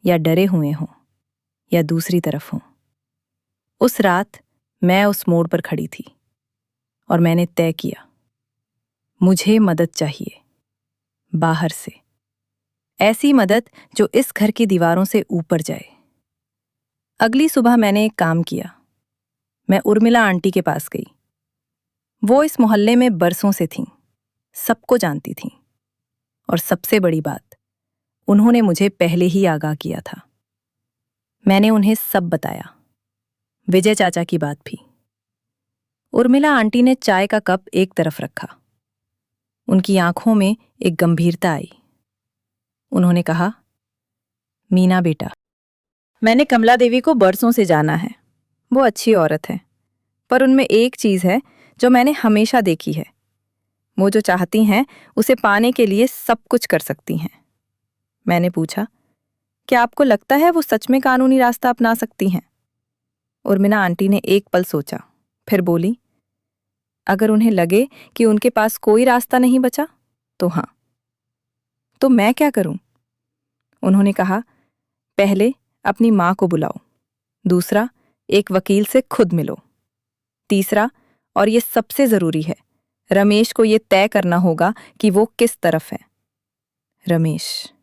या डरे हुए हों या दूसरी तरफ हों। उस रात मैं उस मोड़ पर खड़ी थी और मैंने तय किया, मुझे मदद चाहिए, बाहर से, ऐसी मदद जो इस घर की दीवारों से ऊपर जाए। अगली सुबह मैंने एक काम किया। मैं उर्मिला आंटी के पास गई। वो इस मोहल्ले में बरसों से थीं, सबको जानती थीं, और सबसे बड़ी बात, उन्होंने मुझे पहले ही आगाह किया था। मैंने उन्हें सब बताया, विजय चाचा की बात भी। उर्मिला आंटी ने चाय का कप एक तरफ रखा। उनकी आंखों में एक गंभीरता आई। उन्होंने कहा, मीना बेटा, मैंने कमला देवी को बरसों से जाना है। वो अच्छी औरत है, पर उनमें एक चीज है जो मैंने हमेशा देखी है। वो जो चाहती हैं उसे पाने के लिए सब कुछ कर सकती हैं। मैंने पूछा, क्या आपको लगता है वो सच में कानूनी रास्ता अपना सकती हैं? उर्मिला आंटी ने एक पल सोचा, फिर बोली, अगर उन्हें लगे कि उनके पास कोई रास्ता नहीं बचा तो हाँ। तो मैं क्या करूं? उन्होंने कहा, पहले अपनी मां को बुलाओ, दूसरा, एक वकील से खुद मिलो, तीसरा, और ये सबसे जरूरी है, रमेश को ये तय करना होगा कि वो किस तरफ है। रमेश,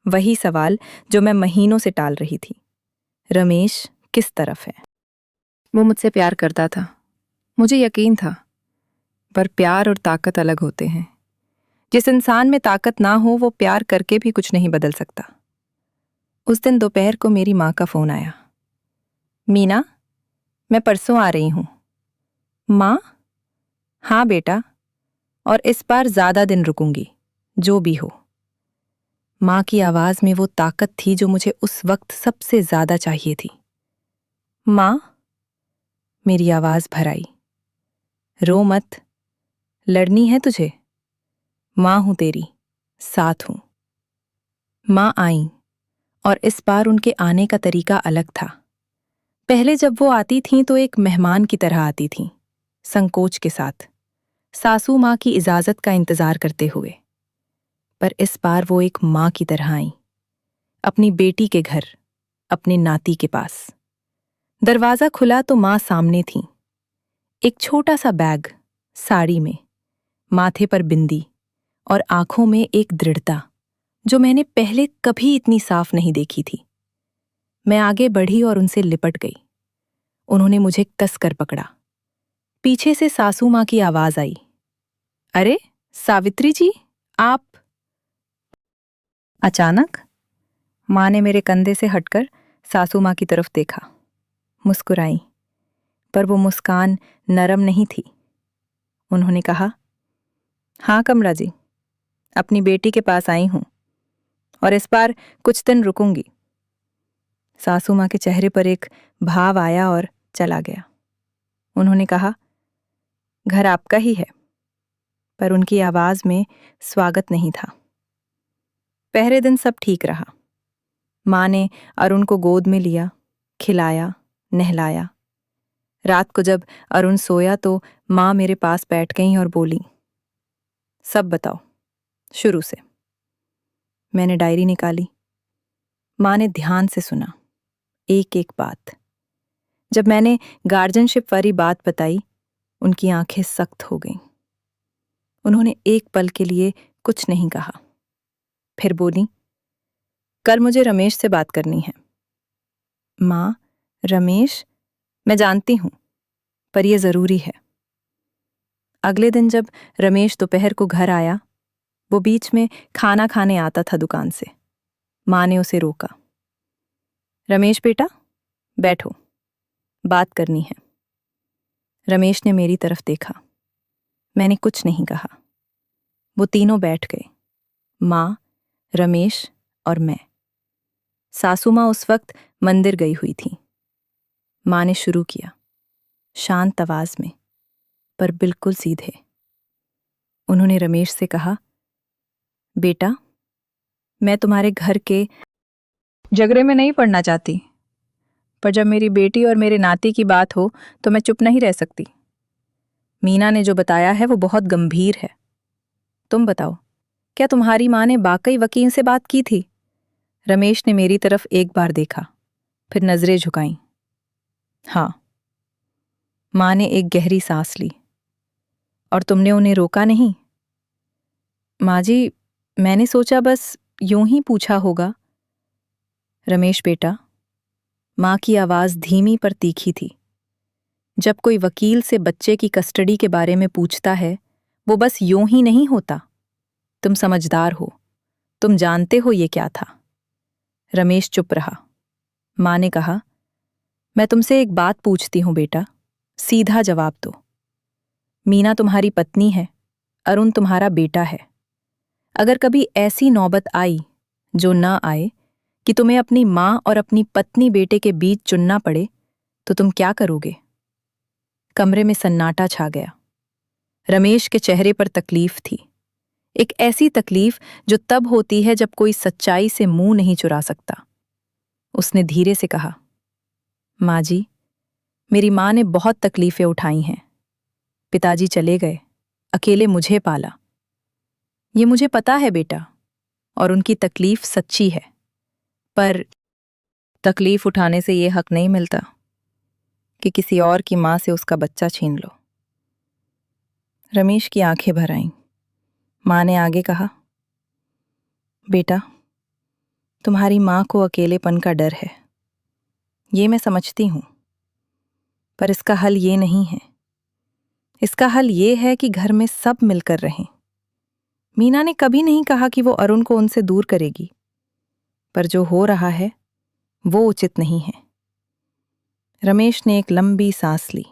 वही सवाल जो मैं महीनों से टाल रही थी। रमेश किस तरफ है? वो मुझसे प्यार करता था, मुझे यकीन था, पर प्यार और ताकत अलग होते हैं। जिस इंसान में ताकत ना हो वो प्यार करके भी कुछ नहीं बदल सकता। उस दिन दोपहर को मेरी मां का फोन आया। मीना, मैं परसों आ रही हूं। मां? हाँ बेटा, और इस बार ज्यादा दिन रुकूंगी, जो भी हो। मां की आवाज में वो ताकत थी जो मुझे उस वक्त सबसे ज्यादा चाहिए थी। मां? मेरी आवाज भर आई। रो मत, लड़नी है तुझे, मां हूं तेरी, साथ हूं। मां आई, और इस बार उनके आने का तरीका अलग था। पहले जब वो आती थीं तो एक मेहमान की तरह आती थीं, संकोच के साथ, सासू मां की इजाजत का इंतजार करते हुए। पर इस बार वो एक मां की तरह आई, अपनी बेटी के घर, अपने नाती के पास। दरवाजा खुला तो मां सामने थीं, एक छोटा सा बैग, साड़ी में, माथे पर बिंदी, और आंखों में एक दृढ़ता जो मैंने पहले कभी इतनी साफ नहीं देखी थी। मैं आगे बढ़ी और उनसे लिपट गई। उन्होंने मुझे कस कर पकड़ा। पीछे से सासू मां की आवाज आई, अरे सावित्री जी, आप? अचानक मां ने मेरे कंधे से हटकर सासू मां की तरफ देखा, मुस्कुराई, पर वो मुस्कान नरम नहीं थी। उन्होंने कहा, हाँ कमला जी, अपनी बेटी के पास आई हूं, और इस बार कुछ दिन रुकूंगी। सासू मां के चेहरे पर एक भाव आया और चला गया। उन्होंने कहा, घर आपका ही है, पर उनकी आवाज में स्वागत नहीं था। पहले दिन सब ठीक रहा। मां ने अरुण को गोद में लिया, खिलाया, नहलाया। रात को जब अरुण सोया तो मां मेरे पास बैठ गईं और बोली, सब बताओ, शुरू से। मैंने डायरी निकाली। मां ने ध्यान से सुना, एक एक बात। जब मैंने गार्जियनशिप वाली बात बताई, उनकी आंखें सख्त हो गईं। उन्होंने एक पल के लिए कुछ नहीं कहा, फिर बोली, कल मुझे रमेश से बात करनी है। मां, रमेश? मैं जानती हूं, पर यह जरूरी है। अगले दिन जब रमेश दोपहर को घर आया, वो बीच में खाना खाने आता था दुकान से। मां ने उसे रोका। रमेश बेटा, बैठो, बात करनी है। रमेश ने मेरी तरफ देखा। मैंने कुछ नहीं कहा। वो तीनों बैठ गए, माँ, रमेश और मैं। सासू माँ उस वक्त मंदिर गई हुई थी। माँ ने शुरू किया, शांत आवाज में, पर बिल्कुल सीधे। उन्होंने रमेश से कहा, बेटा, मैं तुम्हारे घर के झगड़े में नहीं पड़ना चाहती, पर जब मेरी बेटी और मेरे नाती की बात हो तो मैं चुप नहीं रह सकती। मीना ने जो बताया है वो बहुत गंभीर है। तुम बताओ, क्या तुम्हारी माँ ने वाकई वकील से बात की थी? रमेश ने मेरी तरफ एक बार देखा, फिर नजरें झुकाईं। हाँ। माँ ने एक गहरी सांस ली। और तुमने उन्हें रोका नहीं? माँ जी, मैंने सोचा बस यूं ही पूछा होगा। रमेश बेटा, माँ की आवाज धीमी पर तीखी थी। जब कोई वकील से बच्चे की कस्टडी के बारे में पूछता है, वो बस यूं ही नहीं होता। तुम समझदार हो, तुम जानते हो ये क्या था। रमेश चुप रहा। माँ ने कहा, मैं तुमसे एक बात पूछती हूं बेटा, सीधा जवाब दो। मीना तुम्हारी पत्नी है, अरुण तुम्हारा बेटा है। अगर कभी ऐसी नौबत आई, जो न आए, कि तुम्हें अपनी माँ और अपनी पत्नी बेटे के बीच चुनना पड़े, तो तुम क्या करोगे? कमरे में सन्नाटा छा गया। रमेश के चेहरे पर तकलीफ थी, एक ऐसी तकलीफ जो तब होती है जब कोई सच्चाई से मुंह नहीं चुरा सकता। उसने धीरे से कहा, माँ जी, मेरी माँ ने बहुत तकलीफें उठाई हैं। पिताजी चले गए, अकेले मुझे पाला। ये मुझे पता है बेटा, और उनकी तकलीफ सच्ची है, पर तकलीफ उठाने से ये हक नहीं मिलता कि किसी और की माँ से उसका बच्चा छीन लो। रमेश की आंखें भर आईं। माँ ने आगे कहा, बेटा, तुम्हारी माँ को अकेलेपन का डर है, ये मैं समझती हूं, पर इसका हल ये नहीं है। इसका हल ये है कि घर में सब मिलकर रहें। मीना ने कभी नहीं कहा कि वो अरुण को उनसे दूर करेगी, पर जो हो रहा है वो उचित नहीं है। रमेश ने एक लंबी सांस ली।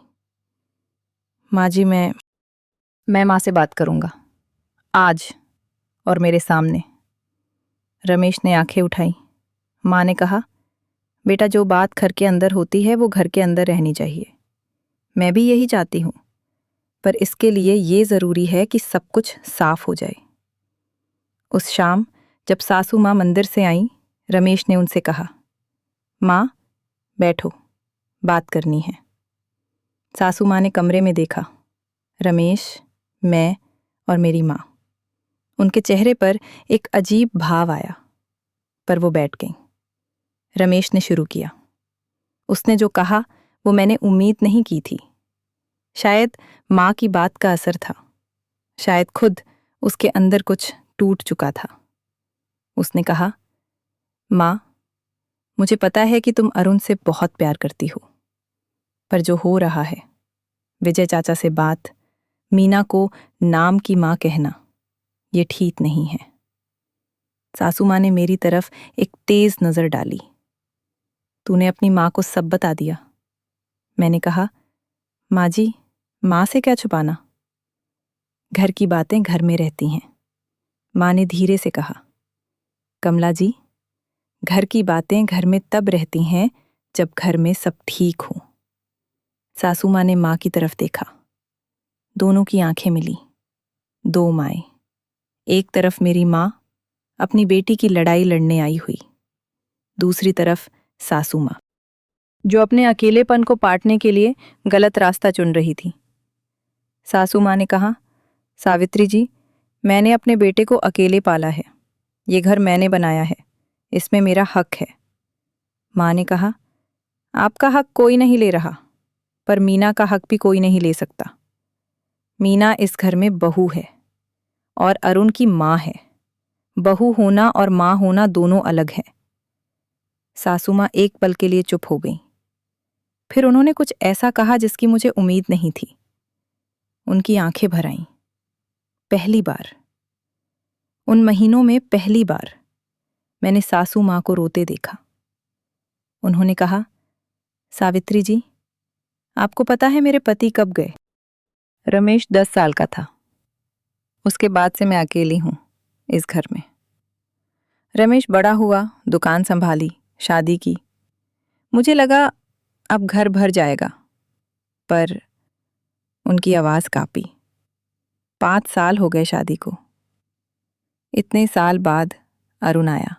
माँ जी, मैं माँ से बात करूंगा, आज और मेरे सामने। रमेश ने आंखें उठाई। माँ ने कहा, बेटा, जो बात घर के अंदर होती है वो घर के अंदर रहनी चाहिए। मैं भी यही चाहती हूं, पर इसके लिए ये जरूरी है कि सब कुछ साफ हो जाए। उस शाम जब सासू माँ मंदिर से आईं, रमेश ने उनसे कहा, माँ, बैठो, बात करनी है। सासू माँ ने कमरे में देखा, रमेश, मैं और मेरी माँ। उनके चेहरे पर एक अजीब भाव आया, पर वो बैठ गईं। रमेश ने शुरू किया। उसने जो कहा वो मैंने उम्मीद नहीं की थी। शायद माँ की बात का असर था, शायद खुद उसके अंदर कुछ टूट चुका था। उसने कहा, माँ, मुझे पता है कि तुम अरुण से बहुत प्यार करती हो, पर जो हो रहा है, विजय चाचा से बात, मीना को नाम की माँ कहना, ये ठीक नहीं है। सासू माँ ने मेरी तरफ एक तेज नजर डाली। तूने अपनी माँ को सब बता दिया। मैंने कहा, माँ जी, माँ से क्या छुपाना? घर की बातें घर में रहती हैं। माँ ने धीरे से कहा, कमला जी, घर की बातें घर में तब रहती हैं जब घर में सब ठीक हो। सासू माँ ने माँ की तरफ देखा। दोनों की आंखें मिली। दो माएं। एक तरफ मेरी माँ अपनी बेटी की लड़ाई लड़ने आई हुई, दूसरी तरफ सासू माँ, जो अपने अकेलेपन को पाटने के लिए गलत रास्ता चुन रही थी। सासू माँ ने कहा, सावित्री जी, मैंने अपने बेटे को अकेले पाला है। ये घर मैंने बनाया है, इसमें मेरा हक है। माँ ने कहा, आपका हक कोई नहीं ले रहा, पर मीना का हक भी कोई नहीं ले सकता। मीना इस घर में बहू है और अरुण की माँ है। बहू होना और माँ होना दोनों अलग है। सासू माँ एक पल के लिए चुप हो गईं। फिर उन्होंने कुछ ऐसा कहा जिसकी मुझे उम्मीद नहीं थी। उनकी आंखें भर आईं। पहली बार, उन महीनों में पहली बार मैंने सासू माँ को रोते देखा। उन्होंने कहा, सावित्री जी, आपको पता है मेरे पति कब गए? रमेश 10 साल का था। उसके बाद से मैं अकेली हूं इस घर में। रमेश बड़ा हुआ, दुकान संभाली, शादी की। मुझे लगा अब घर भर जाएगा, पर उनकी आवाज कांपी। 5 साल हो गए शादी को। इतने साल बाद अरुण आया।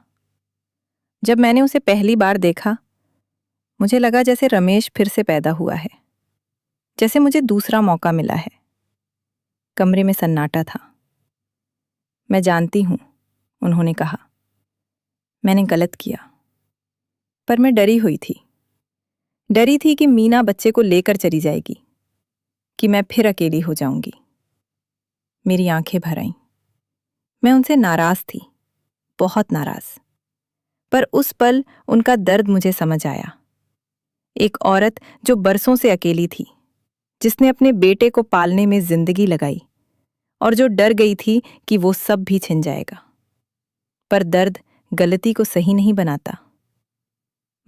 जब मैंने उसे पहली बार देखा, मुझे लगा जैसे रमेश फिर से पैदा हुआ है, जैसे मुझे दूसरा मौका मिला है। कमरे में सन्नाटा था। मैं जानती हूं, उन्होंने कहा। मैंने गलत किया, पर मैं डरी हुई थी। डरी थी कि मीना बच्चे को लेकर चली जाएगी, कि मैं फिर अकेली हो जाऊंगी। मेरी आंखें भर आईं। मैं उनसे नाराज थी, बहुत नाराज। पर उस पल उनका दर्द मुझे समझ आया। एक औरत जो बरसों से अकेली थी, जिसने अपने बेटे को पालने में जिंदगी लगाई और जो डर गई थी कि वो सब भी छिन जाएगा। पर दर्द गलती को सही नहीं बनाता।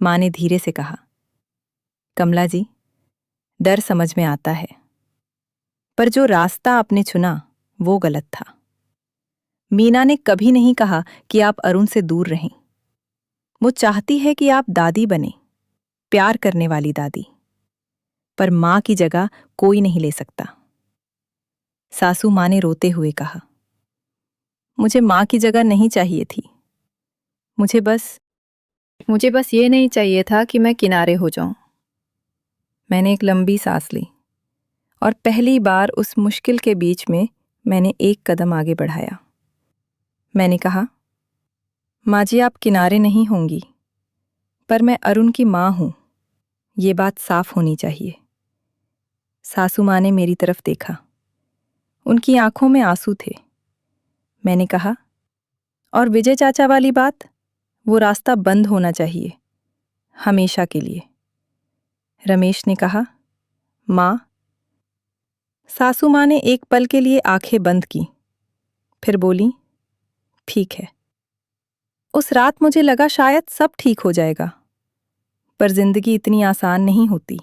माँ ने धीरे से कहा, कमला जी, डर समझ में आता है, पर जो रास्ता आपने चुना वो गलत था। मीना ने कभी नहीं कहा कि आप अरुण से दूर रहें। वो चाहती है कि आप दादी बने, प्यार करने वाली दादी। पर माँ की जगह कोई नहीं ले सकता। सासू माँ ने रोते हुए कहा, मुझे माँ की जगह नहीं चाहिए थी। मुझे बस ये नहीं चाहिए था कि मैं किनारे हो जाऊं। मैंने एक लंबी सांस ली और पहली बार उस मुश्किल के बीच में मैंने एक कदम आगे बढ़ाया। मैंने कहा, माँ जी, आप किनारे नहीं होंगी, पर मैं अरुण की माँ हूं, ये बात साफ होनी चाहिए। सासू माँ ने मेरी तरफ देखा। उनकी आंखों में आंसू थे। मैंने कहा, और विजय चाचा वाली बात, वो रास्ता बंद होना चाहिए, हमेशा के लिए। रमेश ने कहा, माँ। सासू माँ ने एक पल के लिए आंखें बंद की, फिर बोली, ठीक है। उस रात मुझे लगा शायद सब ठीक हो जाएगा, पर जिंदगी इतनी आसान नहीं होती।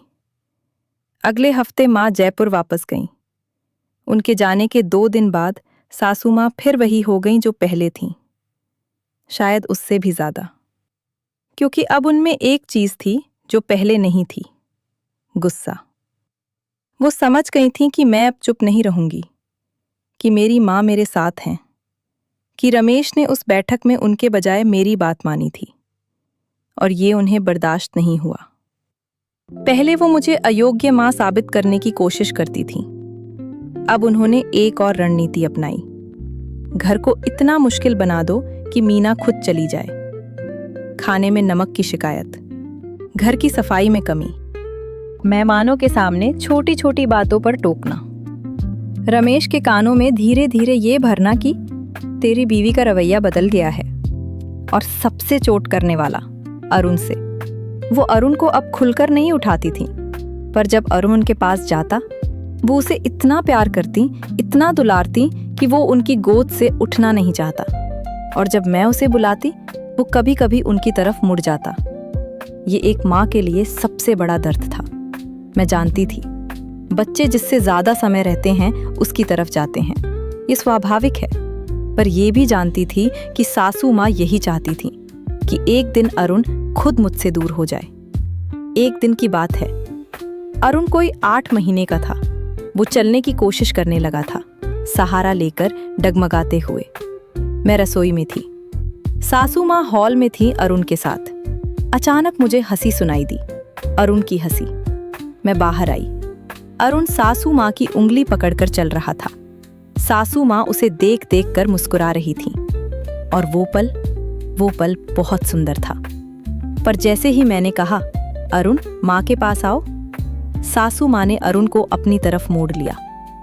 अगले हफ्ते माँ जयपुर वापस गईं। उनके जाने के 2 दिन बाद सासू माँ फिर वही हो गईं जो पहले थीं, शायद उससे भी ज्यादा। क्योंकि अब उनमें एक चीज थी जो पहले नहीं थी, गुस्सा। वो समझ गई थीं कि मैं अब चुप नहीं रहूंगी, कि मेरी माँ मेरे साथ हैं, कि रमेश ने उस बैठक में उनके बजाय मेरी बात मानी थी, और ये उन्हें बर्दाश्त नहीं हुआ। पहले वो मुझे अयोग्य माँ साबित करने की कोशिश करती थी। अब उन्होंने एक और रणनीति अपनाई। घर को इतना मुश्किल बना दो कि मीना खुद चली जाए। खाने में नमक की शिकायत, घर की सफाई में कमी, मेहमानों के सामने छोटी छोटी बातों पर टोकना, रमेश के कानों में धीरे धीरे ये भरना कि तेरी बीवी का रवैया बदल गया है। और सबसे चोट करने वाला, अरुण से। वो अरुण को अब खुलकर नहीं उठाती थी, पर जब अरुण उनके पास जाता, वो उसे इतना प्यार करती, इतना दुलारती कि वो उनकी गोद से उठना नहीं चाहता। और जब मैं उसे बुलाती, वो कभी कभी उनकी तरफ मुड़ जाता। ये एक माँ के लिए सबसे बड़ा दर्द था। मैं जानती थी, बच्चे जिससे ज्यादा समय रहते हैं उसकी तरफ जाते हैं, ये स्वाभाविक है। पर यह भी जानती थी कि सासू माँ यही चाहती थी कि एक दिन अरुण खुद मुझसे दूर हो जाए। एक दिन की बात है, अरुण कोई 8 महीने का था। वो चलने की कोशिश करने लगा था, सहारा लेकर डगमगाते हुए। मैं रसोई में थी, सासू माँ हॉल में थी अरुण के साथ। अचानक मुझे हंसी सुनाई दी, अरुण की हंसी। मैं बाहर आई। अरुण सासू माँ की उंगली पकड़कर चल रहा था। सासू माँ उसे देख देख कर मुस्कुरा रही थी। और वो पल बहुत सुंदर था। पर जैसे ही मैंने कहा, अरुण माँ के पास आओ, सासू माँ ने अरुण को अपनी तरफ मोड़ लिया,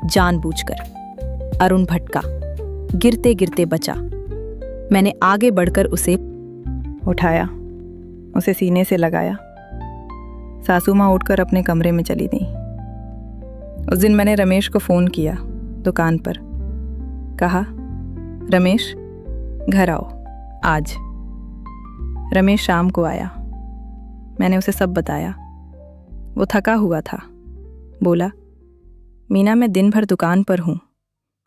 जानबूझकर। अरुण भटका, गिरते गिरते बचा। मैंने आगे बढ़कर उसे उठाया, उसे सीने से लगाया। सासू माँ उठकर अपने कमरे में चली गई। उस दिन मैंने रमेश को फोन किया, दुकान पर। कहा, रमेश घर आओ आज। रमेश शाम को आया। मैंने उसे सब बताया। वो थका हुआ था, बोला, मीना मैं दिन भर दुकान पर हूँ,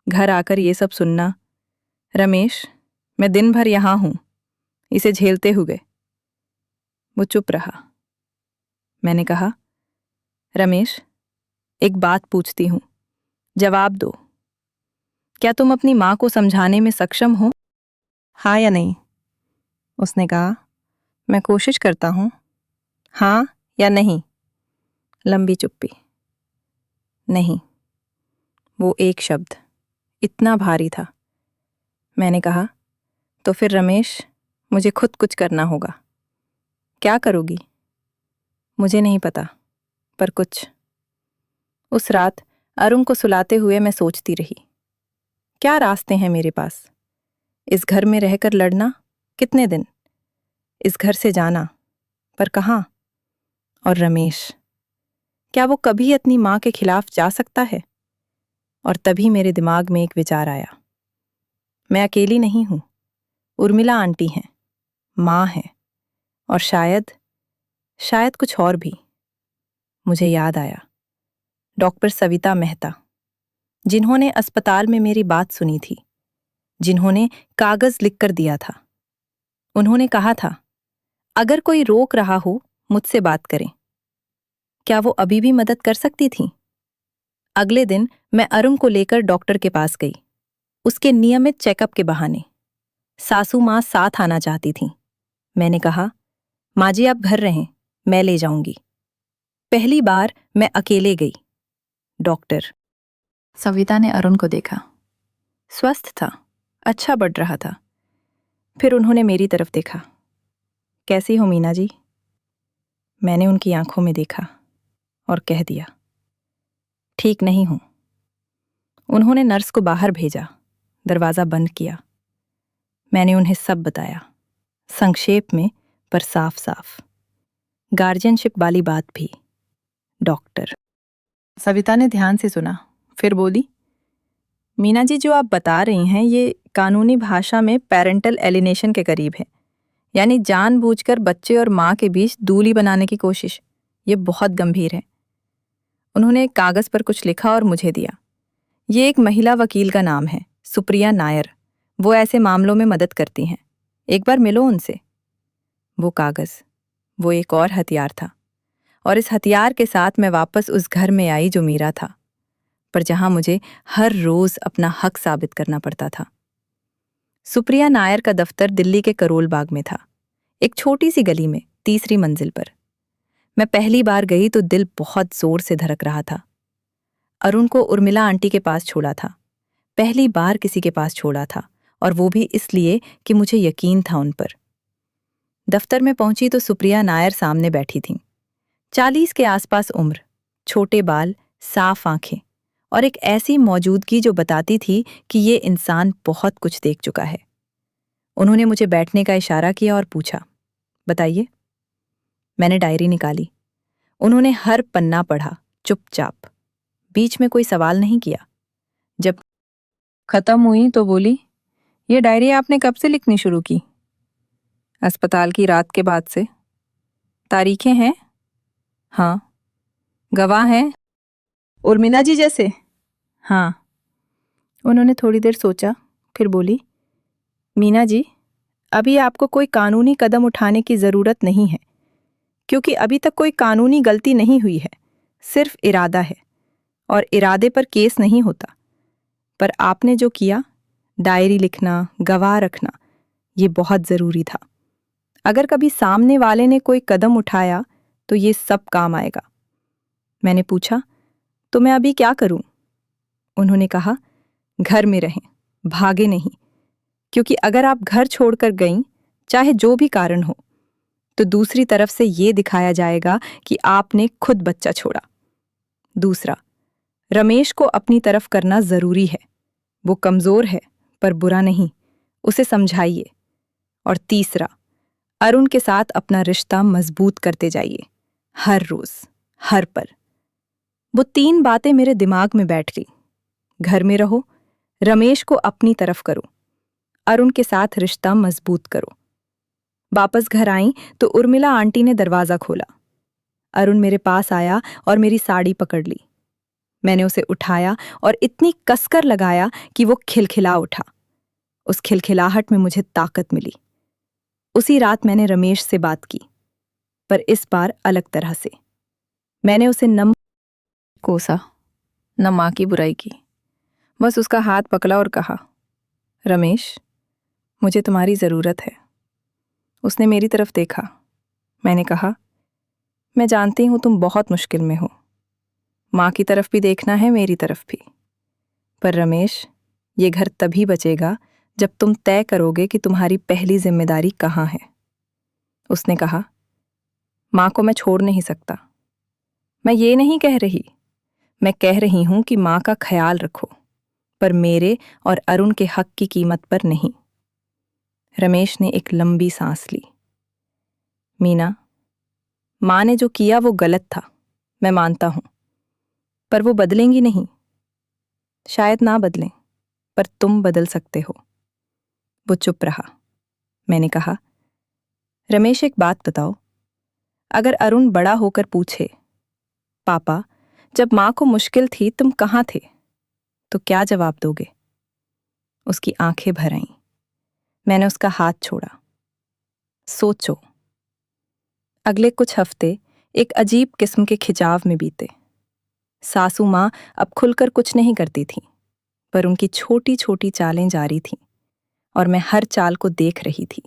घर आकर ये सब सुनना। रमेश, मैं दिन भर यहाँ हूँ, इसे झेलते हुए। वो चुप रहा। मैंने कहा, रमेश, एक बात पूछती हूँ, जवाब दो। क्या तुम अपनी माँ को समझाने में सक्षम हो? हाँ या नहीं? उसने कहा, मैं कोशिश करता हूँ। हाँ या नहीं? लंबी चुप्पी। नहीं। वो एक शब्द इतना भारी था। मैंने कहा, तो फिर रमेश, मुझे खुद कुछ करना होगा। क्या करोगी? मुझे नहीं पता, पर कुछ। उस रात अरुण को सुलाते हुए मैं सोचती रही, क्या रास्ते हैं मेरे पास? इस घर में रहकर लड़ना, कितने दिन? इस घर से जाना, पर कहाँ? और रमेश, क्या वो कभी अपनी माँ के खिलाफ जा सकता है? और तभी मेरे दिमाग में एक विचार आया, मैं अकेली नहीं हूं, उर्मिला आंटी हैं, माँ है, और शायद कुछ और भी। मुझे याद आया, डॉक्टर सविता मेहता, जिन्होंने अस्पताल में मेरी बात सुनी थी, जिन्होंने कागज लिखकर दिया था। उन्होंने कहा था, अगर कोई रोक रहा हो, मुझसे बात करें। क्या वो अभी भी मदद कर सकती थीं? अगले दिन मैं अरुण को लेकर डॉक्टर के पास गई, उसके नियमित चेकअप के बहाने। सासू माँ साथ आना चाहती थीं। मैंने कहा, माँ जी आप घर रहें, मैं ले जाऊंगी। पहली बार मैं अकेले गई। डॉक्टर। सविता ने अरुण को देखा, स्वस्थ था, अच्छा बढ़ रहा था। फिर उन्होंने मेरी तरफ देखा, कैसी हो मीना जी? मैंने उनकी आंखों में देखा और कह दिया, ठीक नहीं हूं। उन्होंने नर्स को बाहर भेजा, दरवाजा बंद किया। मैंने उन्हें सब बताया, संक्षेप में पर साफ साफ। गार्जियनशिप वाली बात भी। डॉक्टर। सविता ने ध्यान से सुना, फिर बोली, मीना जी जो आप बता रही हैं ये कानूनी भाषा में पेरेंटल एलिनेशन के करीब है, यानी जानबूझकर बच्चे और माँ के बीच दूरी बनाने की कोशिश। ये बहुत गंभीर है। उन्होंने एक कागज पर कुछ लिखा और मुझे दिया। ये एक महिला वकील का नाम है, सुप्रिया नायर। वो ऐसे मामलों में मदद करती हैं, एक बार मिलो उनसे। वो कागज, वो एक और हथियार था, और इस हथियार के साथ मैं वापस उस घर में आई जो मेरा था, पर जहां मुझे हर रोज अपना हक साबित करना पड़ता था। सुप्रिया नायर का दफ्तर दिल्ली के करोल बाग में था, एक छोटी सी गली में, तीसरी मंजिल पर। मैं पहली बार गई तो दिल बहुत जोर से धड़क रहा था। अरुण को उर्मिला आंटी के पास छोड़ा था, पहली बार किसी के पास छोड़ा था, और वो भी इसलिए कि मुझे यकीन था उन पर। दफ्तर में पहुंची तो सुप्रिया नायर सामने बैठी थीं। 40 के आसपास उम्र, छोटे बाल, साफ आंखें, और एक ऐसी मौजूदगी जो बताती थी कि ये इंसान बहुत कुछ देख चुका है। उन्होंने मुझे बैठने का इशारा किया और पूछा, बताइए। मैंने डायरी निकाली। उन्होंने हर पन्ना पढ़ा, चुपचाप, बीच में कोई सवाल नहीं किया। जब खत्म हुई तो बोली, ये डायरी आपने कब से लिखनी शुरू की? अस्पताल की रात के बाद से। तारीखें हैं? हाँ। गवाह हैं? उर्मिला जी जैसे? हाँ। उन्होंने थोड़ी देर सोचा, फिर बोली, मीना जी, अभी आपको कोई कानूनी कदम उठाने की जरूरत नहीं है, क्योंकि अभी तक कोई कानूनी गलती नहीं हुई है, सिर्फ इरादा है, और इरादे पर केस नहीं होता। पर आपने जो किया, डायरी लिखना, गवाह रखना, ये बहुत जरूरी था। अगर कभी सामने वाले ने कोई कदम उठाया तो ये सब काम आएगा। मैंने पूछा, तो मैं अभी क्या करूं? उन्होंने कहा, घर में रहें, भागे नहीं, क्योंकि अगर आप घर छोड़कर गईं, चाहे जो भी कारण हो, तो दूसरी तरफ से ये दिखाया जाएगा कि आपने खुद बच्चा छोड़ा। दूसरा, रमेश को अपनी तरफ करना जरूरी है। वो कमजोर है, पर बुरा नहीं, उसे समझाइए। और तीसरा, अरुण के साथ अपना रिश्ता मजबूत करते जाइए, हर रोज, हर पल। वो 3 बातें मेरे दिमाग में बैठ गई। घर में रहो, रमेश को अपनी तरफ करो, अरुण के साथ रिश्ता मजबूत करो। वापस घर आई तो उर्मिला आंटी ने दरवाजा खोला। अरुण मेरे पास आया और मेरी साड़ी पकड़ ली। मैंने उसे उठाया और इतनी कसकर लगाया कि वो खिलखिला उठा। उस खिलखिलाहट में मुझे ताकत मिली। उसी रात मैंने रमेश से बात की, पर इस बार अलग तरह से। मैंने उसे न कोसा, न माँ की बुराई की। बस उसका हाथ पकड़ा और कहा, रमेश, मुझे तुम्हारी ज़रूरत है। उसने मेरी तरफ देखा। मैंने कहा, मैं जानती हूँ तुम बहुत मुश्किल में हो। माँ की तरफ भी देखना है, मेरी तरफ भी। पर रमेश, ये घर तभी बचेगा जब तुम तय करोगे कि तुम्हारी पहली जिम्मेदारी कहाँ है। उसने कहा, माँ को मैं छोड़ नहीं सकता। मैं ये नहीं कह रही, मैं कह रही हूं कि माँ का ख्याल रखो, पर मेरे और अरुण के हक की कीमत पर नहीं। रमेश ने एक लंबी सांस ली। मीना, माँ ने जो किया वो गलत था, मैं मानता हूं, पर वो बदलेंगी नहीं। शायद ना बदलें, पर तुम बदल सकते हो। वो चुप रहा। मैंने कहा, रमेश, एक बात बताओ, अगर अरुण बड़ा होकर पूछे, पापा, जब माँ को मुश्किल थी तुम कहाँ थे, तो क्या जवाब दोगे? उसकी आंखें भर आईं। मैंने उसका हाथ छोड़ा। सोचो। अगले कुछ हफ्ते एक अजीब किस्म के खिंचाव में बीते। सासू माँ अब खुलकर कुछ नहीं करती थीं, पर उनकी छोटी छोटी चालें जारी थीं, और मैं हर चाल को देख रही थी,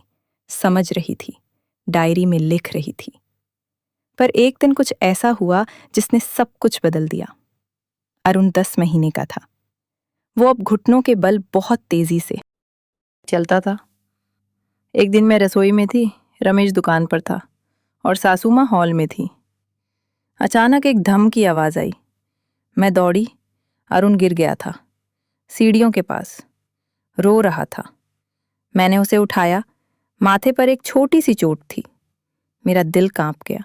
समझ रही थी, डायरी में लिख रही थी। पर एक दिन कुछ ऐसा हुआ जिसने सब कुछ बदल दिया। अरुण 10 महीने का था। वो अब घुटनों के बल बहुत तेजी से चलता था। एक दिन मैं रसोई में थी, रमेश दुकान पर था और सासू माँ हॉल में थी। अचानक एक धम की आवाज आई। मैं दौड़ी। अरुण गिर गया था, सीढ़ियों के पास, रो रहा था। मैंने उसे उठाया। माथे पर एक छोटी सी चोट थी। मेरा दिल कांप गया।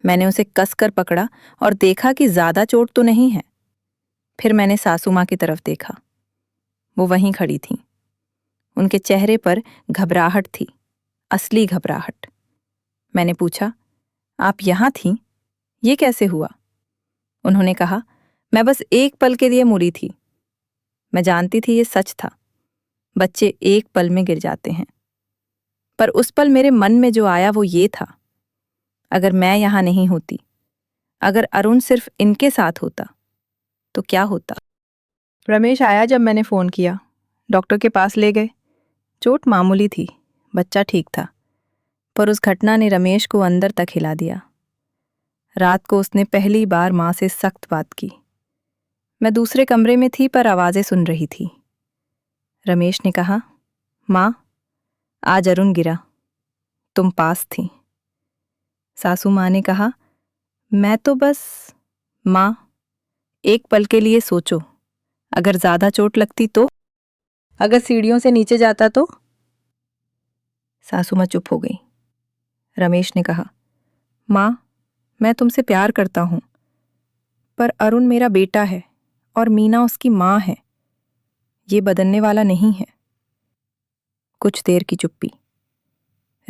मैंने उसे कसकर पकड़ा और देखा कि ज्यादा चोट तो नहीं है। फिर मैंने सासू माँ की तरफ देखा। वो वहीं खड़ी थीं। उनके चेहरे पर घबराहट थी, असली घबराहट। मैंने पूछा, आप यहां थीं? ये कैसे हुआ? उन्होंने कहा, मैं बस एक पल के लिए मुड़ी थी। मैं जानती थी ये सच था। बच्चे एक पल में गिर जाते हैं। पर उस पल मेरे मन में जो आया वो ये था, अगर मैं यहां नहीं होती, अगर अरुण सिर्फ इनके साथ होता, तो क्या होता? रमेश आया जब मैंने फोन किया। डॉक्टर के पास ले गए। चोट मामूली थी, बच्चा ठीक था। पर उस घटना ने रमेश को अंदर तक हिला दिया। रात को उसने पहली बार माँ से सख्त बात की। मैं दूसरे कमरे में थी पर आवाजें सुन रही थी। रमेश ने कहा, माँ, आज अरुण गिरा, तुम पास थी। सासू माँ ने कहा, मैं तो बस। माँ, एक पल के लिए सोचो, अगर ज्यादा चोट लगती तो? अगर सीढ़ियों से नीचे जाता तो? सासू माँ चुप हो गई। रमेश ने कहा, माँ, मैं तुमसे प्यार करता हूं, पर अरुण मेरा बेटा है और मीना उसकी माँ है। ये बदलने वाला नहीं है। कुछ देर की चुप्पी।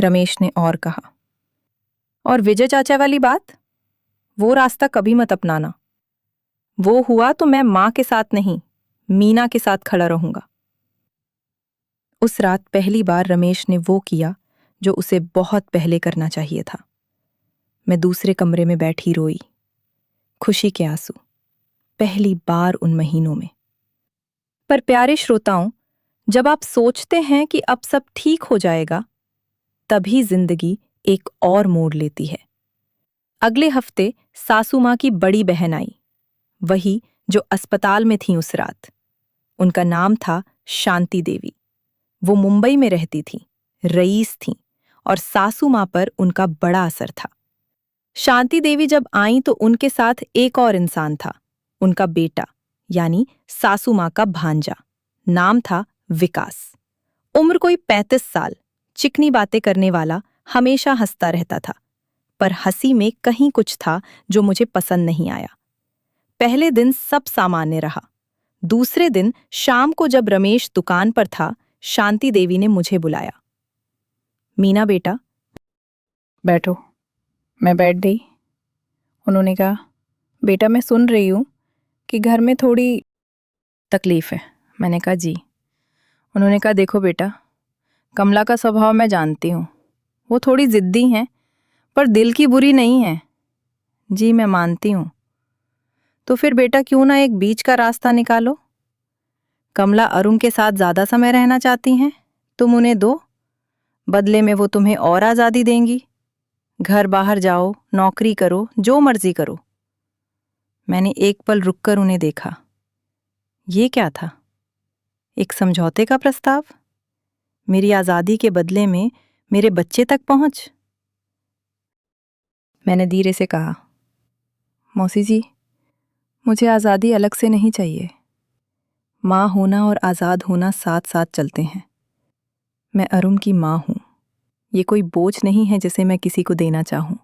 रमेश ने और कहा, और विजय चाचा वाली बात, वो रास्ता कभी मत अपनाना। वो हुआ तो मैं माँ के साथ नहीं, मीना के साथ खड़ा रहूंगा। उस रात पहली बार रमेश ने वो किया जो उसे बहुत पहले करना चाहिए था। मैं दूसरे कमरे में बैठी रोई, खुशी के आंसू, पहली बार उन महीनों में। पर प्यारे श्रोताओं, जब आप सोचते हैं कि अब सब ठीक हो जाएगा, तभी जिंदगी एक और मोड़ लेती है। अगले हफ्ते सासू माँ की बड़ी बहन आई, वही जो अस्पताल में थी उस रात। उनका नाम था शांति देवी। वो मुंबई में रहती थीं, रईस थीं, और सासू माँ पर उनका बड़ा असर था। शांति देवी जब आईं तो उनके साथ एक और इंसान था, उनका बेटा, यानी सासू माँ का भांजा। नाम था विकास। उम्र कोई 35 साल, चिकनी बातें करने वाला, हमेशा हंसता रहता था। पर हंसी में कहीं कुछ था जो मुझे पसंद नहीं आया। पहले दिन सब सामान्य रहा। दूसरे दिन शाम को जब रमेश दुकान पर था, शांति देवी ने मुझे बुलाया। मीना बेटा, बैठो। मैं बैठ गई। उन्होंने कहा, बेटा, मैं सुन रही हूं, कि घर में थोड़ी तकलीफ़ है। मैंने कहा जी। उन्होंने कहा देखो बेटा, कमला का स्वभाव मैं जानती हूँ, वो थोड़ी ज़िद्दी हैं, पर दिल की बुरी नहीं है। जी मैं मानती हूँ। तो फिर बेटा क्यों ना एक बीच का रास्ता निकालो। कमला अरुण के साथ ज़्यादा समय रहना चाहती हैं, तुम उन्हें दो, बदले में वो तुम्हें और आज़ादी देंगी। घर बाहर जाओ, नौकरी करो, जो मर्जी करो। मैंने एक पल रुककर उन्हें देखा। ये क्या था? एक समझौते का प्रस्ताव? मेरी आज़ादी के बदले में मेरे बच्चे तक पहुंच? मैंने धीरे से कहा, मौसी जी, मुझे आज़ादी अलग से नहीं चाहिए। माँ होना और आज़ाद होना साथ साथ चलते हैं। मैं अरुण की माँ हूँ। ये कोई बोझ नहीं है जिसे मैं किसी को देना चाहूँ।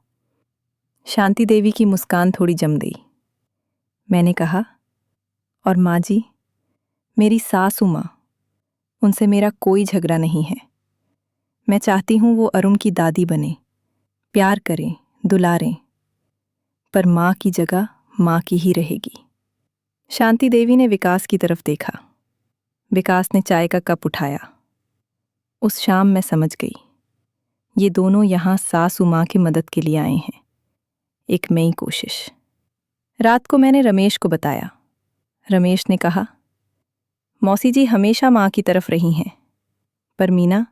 शांति देवी की मुस्कान थोड़ी जम गई। मैंने कहा, और माँ जी, मेरी सासू माँ, उनसे मेरा कोई झगड़ा नहीं है। मैं चाहती हूँ वो अरुण की दादी बने, प्यार करें, दुलारें, पर माँ की जगह माँ की ही रहेगी। शांति देवी ने विकास की तरफ देखा। विकास ने चाय का कप उठाया। उस शाम मैं समझ गई, ये दोनों यहाँ सासू माँ की मदद के लिए आए हैं। एक नई कोशिश। रात को मैंने रमेश को बताया। रमेश ने कहा, मौसी जी हमेशा माँ की तरफ रही हैं, पर मीना,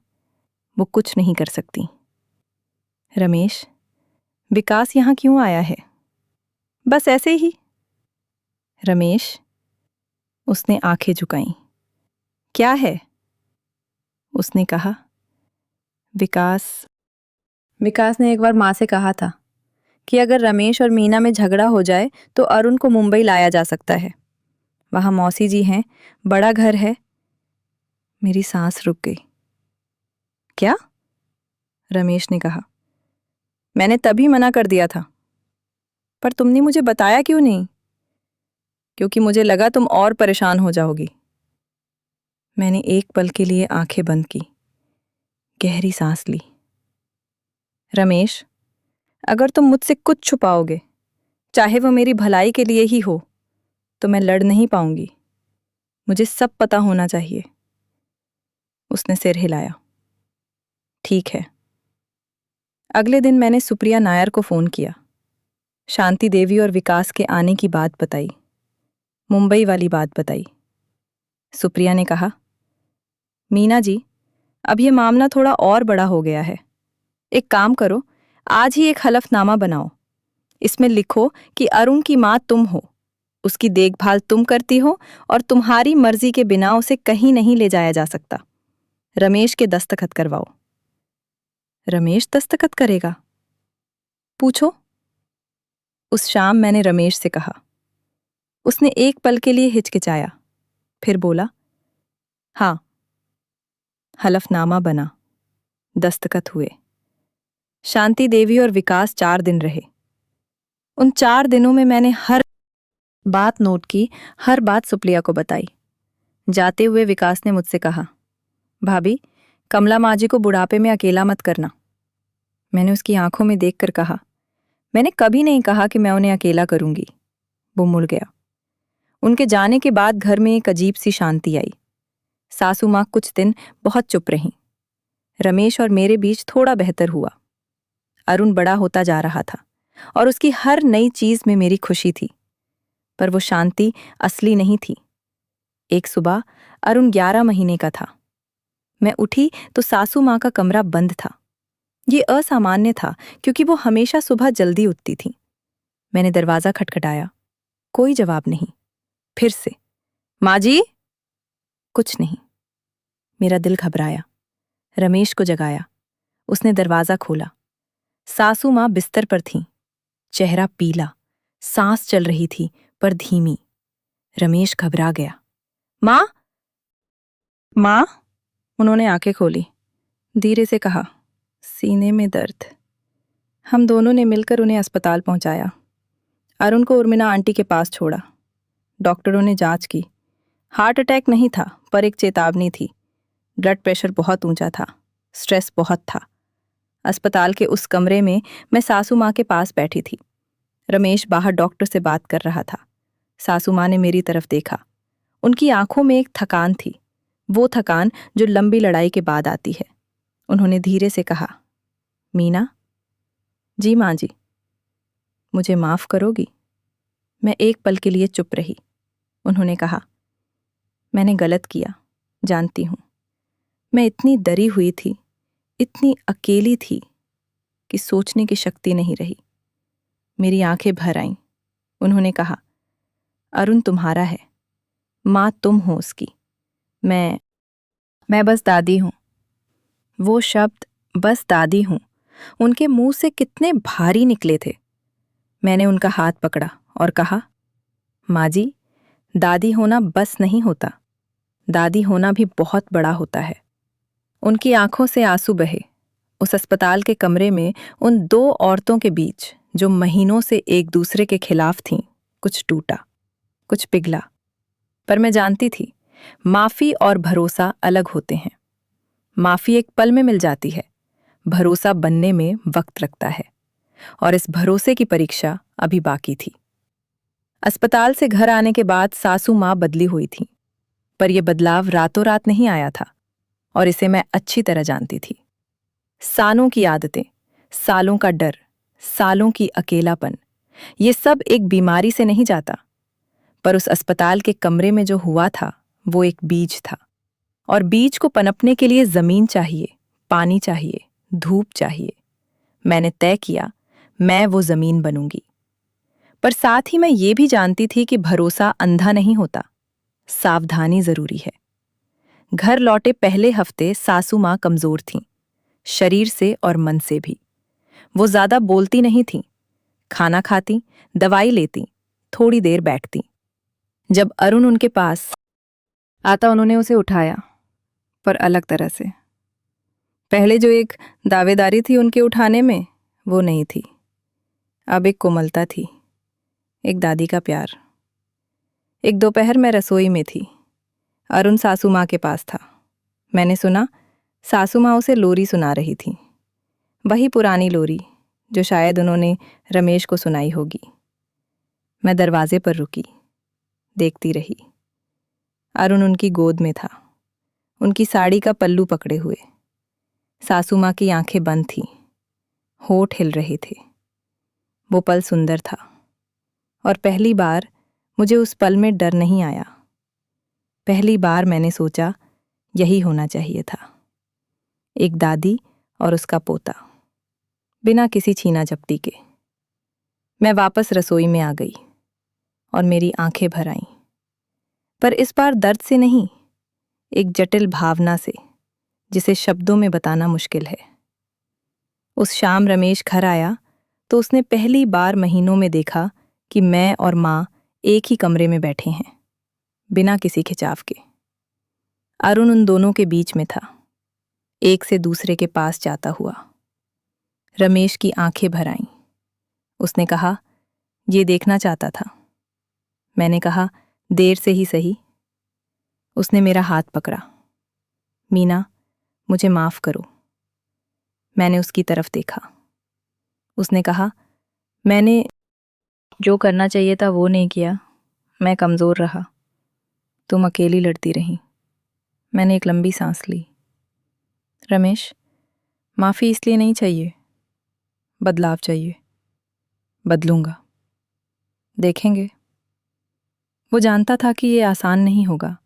वो कुछ नहीं कर सकती। रमेश, विकास यहाँ क्यों आया है? बस ऐसे ही। रमेश, उसने आंखें झुकाईं। क्या है? उसने कहा, विकास ने एक बार माँ से कहा था कि अगर रमेश और मीना में झगड़ा हो जाए तो अरुण को मुंबई लाया जा सकता है। वहां मौसी जी हैं, बड़ा घर है। मेरी सांस रुक गई। क्या? रमेश ने कहा, मैंने तभी मना कर दिया था। पर तुमने मुझे बताया क्यों नहीं? क्योंकि मुझे लगा तुम और परेशान हो जाओगी। मैंने एक पल के लिए आंखें बंद की, गहरी सांस ली। रमेश, अगर तुम मुझसे कुछ छुपाओगे, चाहे वो मेरी भलाई के लिए ही हो, तो मैं लड़ नहीं पाऊंगी। मुझे सब पता होना चाहिए। उसने सिर हिलाया। ठीक है। अगले दिन मैंने सुप्रिया नायर को फोन किया। शांति देवी और विकास के आने की बात बताई, मुंबई वाली बात बताई। सुप्रिया ने कहा, मीना जी, अब ये मामला थोड़ा और बड़ा हो गया है। एक काम करो, आज ही एक हलफनामा बनाओ। इसमें लिखो कि अरुण की माँ तुम हो, उसकी देखभाल तुम करती हो और तुम्हारी मर्जी के बिना उसे कहीं नहीं ले जाया जा सकता। रमेश के दस्तखत करवाओ। रमेश दस्तखत करेगा? पूछो। उस शाम मैंने रमेश से कहा। उसने एक पल के लिए हिचकिचाया, फिर बोला, हाँ। हलफनामा बना, दस्तखत हुए। शांति देवी और विकास 4 दिन रहे। उन 4 दिनों में मैंने हर बात नोट की, हर बात सुप्रिया को बताई। जाते हुए विकास ने मुझसे कहा, भाभी, कमला माँ जी को बुढ़ापे में अकेला मत करना। मैंने उसकी आंखों में देखकर कहा, मैंने कभी नहीं कहा कि मैं उन्हें अकेला करूंगी। वो मुड़ गया। उनके जाने के बाद घर में एक अजीब सी शांति आई। सासू माँ कुछ दिन बहुत चुप रहीं। रमेश और मेरे बीच थोड़ा बेहतर हुआ। अरुण बड़ा होता जा रहा था और उसकी हर नई चीज में मेरी खुशी थी, पर वो शांति असली नहीं थी। एक सुबह अरुण 11 महीने का था। मैं उठी तो सासू माँ का कमरा बंद था। ये असामान्य था क्योंकि वो हमेशा सुबह जल्दी उठती थी। मैंने दरवाजा खटखटाया, कोई जवाब नहीं। फिर से, माँ जी? कुछ नहीं। मेरा दिल घबराया। रमेश को जगाया। उसने दरवाजा खोला। सासू माँ बिस्तर पर थीं, चेहरा पीला, सांस चल रही थी पर धीमी। रमेश घबरा गया। माँ? माँ? उन्होंने आंखें खोली, धीरे से कहा, सीने में दर्द। हम दोनों ने मिलकर उन्हें अस्पताल पहुंचाया। अरुण को उर्मिला आंटी के पास छोड़ा। डॉक्टरों ने जांच की। हार्ट अटैक नहीं था, पर एक चेतावनी थी। ब्लड प्रेशर बहुत ऊंचा था, स्ट्रेस बहुत था। अस्पताल के उस कमरे में मैं सासू माँ के पास बैठी थी। रमेश बाहर डॉक्टर से बात कर रहा था। सासू माँ ने मेरी तरफ देखा। उनकी आंखों में एक थकान थी, वो थकान जो लंबी लड़ाई के बाद आती है। उन्होंने धीरे से कहा, मीना। जी माँ जी। मुझे माफ करोगी? मैं एक पल के लिए चुप रही। उन्होंने कहा, मैंने गलत किया, जानती हूं। मैं इतनी डरी हुई थी, इतनी अकेली थी कि सोचने की शक्ति नहीं रही। मेरी आंखें भर आईं। उन्होंने कहा, अरुण तुम्हारा है, माँ तुम हो उसकी। मैं बस दादी हूं। वो शब्द बस दादी हूं उनके मुंह से कितने भारी निकले थे। मैंने उनका हाथ पकड़ा और कहा, माँ जी, दादी होना बस नहीं होता, दादी होना भी बहुत बड़ा होता है। उनकी आंखों से आंसू बहे। उस अस्पताल के कमरे में उन दो औरतों के बीच जो महीनों से एक दूसरे के खिलाफ थीं, कुछ टूटा, कुछ पिघला। पर मैं जानती थी, माफी और भरोसा अलग होते हैं। माफी एक पल में मिल जाती है, भरोसा बनने में वक्त लगता है, और इस भरोसे की परीक्षा अभी बाकी थी। अस्पताल से घर आने के बाद सासू माँ बदली हुई थी, पर यह बदलाव रातों रात नहीं आया था, और इसे मैं अच्छी तरह जानती थी। सालों की आदतें, सालों का डर, सालों की अकेलापन, ये सब एक बीमारी से नहीं जाता। पर उस अस्पताल के कमरे में जो हुआ था, वो एक बीज था, और बीज को पनपने के लिए जमीन चाहिए, पानी चाहिए, धूप चाहिए। मैंने तय किया, मैं वो जमीन बनूंगी। पर साथ ही मैं ये भी जानती थी कि भरोसा अंधा नहीं होता, सावधानी जरूरी है। घर लौटे पहले हफ्ते सासू माँ कमजोर थीं, शरीर से और मन से भी। वो ज्यादा बोलती नहीं थीं, खाना खाती, दवाई लेती, थोड़ी देर बैठती। जब अरुण उनके पास आता, उन्होंने उसे उठाया, पर अलग तरह से। पहले जो एक दावेदारी थी उनके उठाने में, वो नहीं थी। अब एक कोमलता थी, एक दादी का प्यार। एक दोपहर में रसोई में थी, अरुण सासू माँ के पास था। मैंने सुना, सासू माँ उसे लोरी सुना रही थी, वही पुरानी लोरी जो शायद उन्होंने रमेश को सुनाई होगी। मैं दरवाजे पर रुकी, देखती रही। अरुण उनकी गोद में था, उनकी साड़ी का पल्लू पकड़े हुए। सासू माँ की आंखें बंद थीं, होठ हिल रहे थे। वो पल सुंदर था, और पहली बार मुझे उस पल में डर नहीं आया। पहली बार मैंने सोचा, यही होना चाहिए था, एक दादी और उसका पोता, बिना किसी छीना झपटी के। मैं वापस रसोई में आ गई, और मेरी आंखें भर आईं, पर इस बार दर्द से नहीं, एक जटिल भावना से, जिसे शब्दों में बताना मुश्किल है। उस शाम रमेश घर आया तो उसने पहली बार महीनों में देखा कि मैं और माँ एक ही कमरे में बैठे हैं, बिना किसी खिंचाव के। अरुण उन दोनों के बीच में था, एक से दूसरे के पास जाता हुआ। रमेश की आंखें भर आईं। उसने कहा, ये देखना चाहता था। मैंने कहा, देर से ही सही। उसने मेरा हाथ पकड़ा। मीना, मुझे माफ करो। मैंने उसकी तरफ देखा। उसने कहा, मैंने जो करना चाहिए था वो नहीं किया, मैं कमज़ोर रहा, तुम अकेली लड़ती रही। मैंने एक लंबी सांस ली। रमेश, माफ़ी इसलिए नहीं चाहिए, बदलाव चाहिए। बदलूंगा, देखेंगे। वो जानता था कि ये आसान नहीं होगा,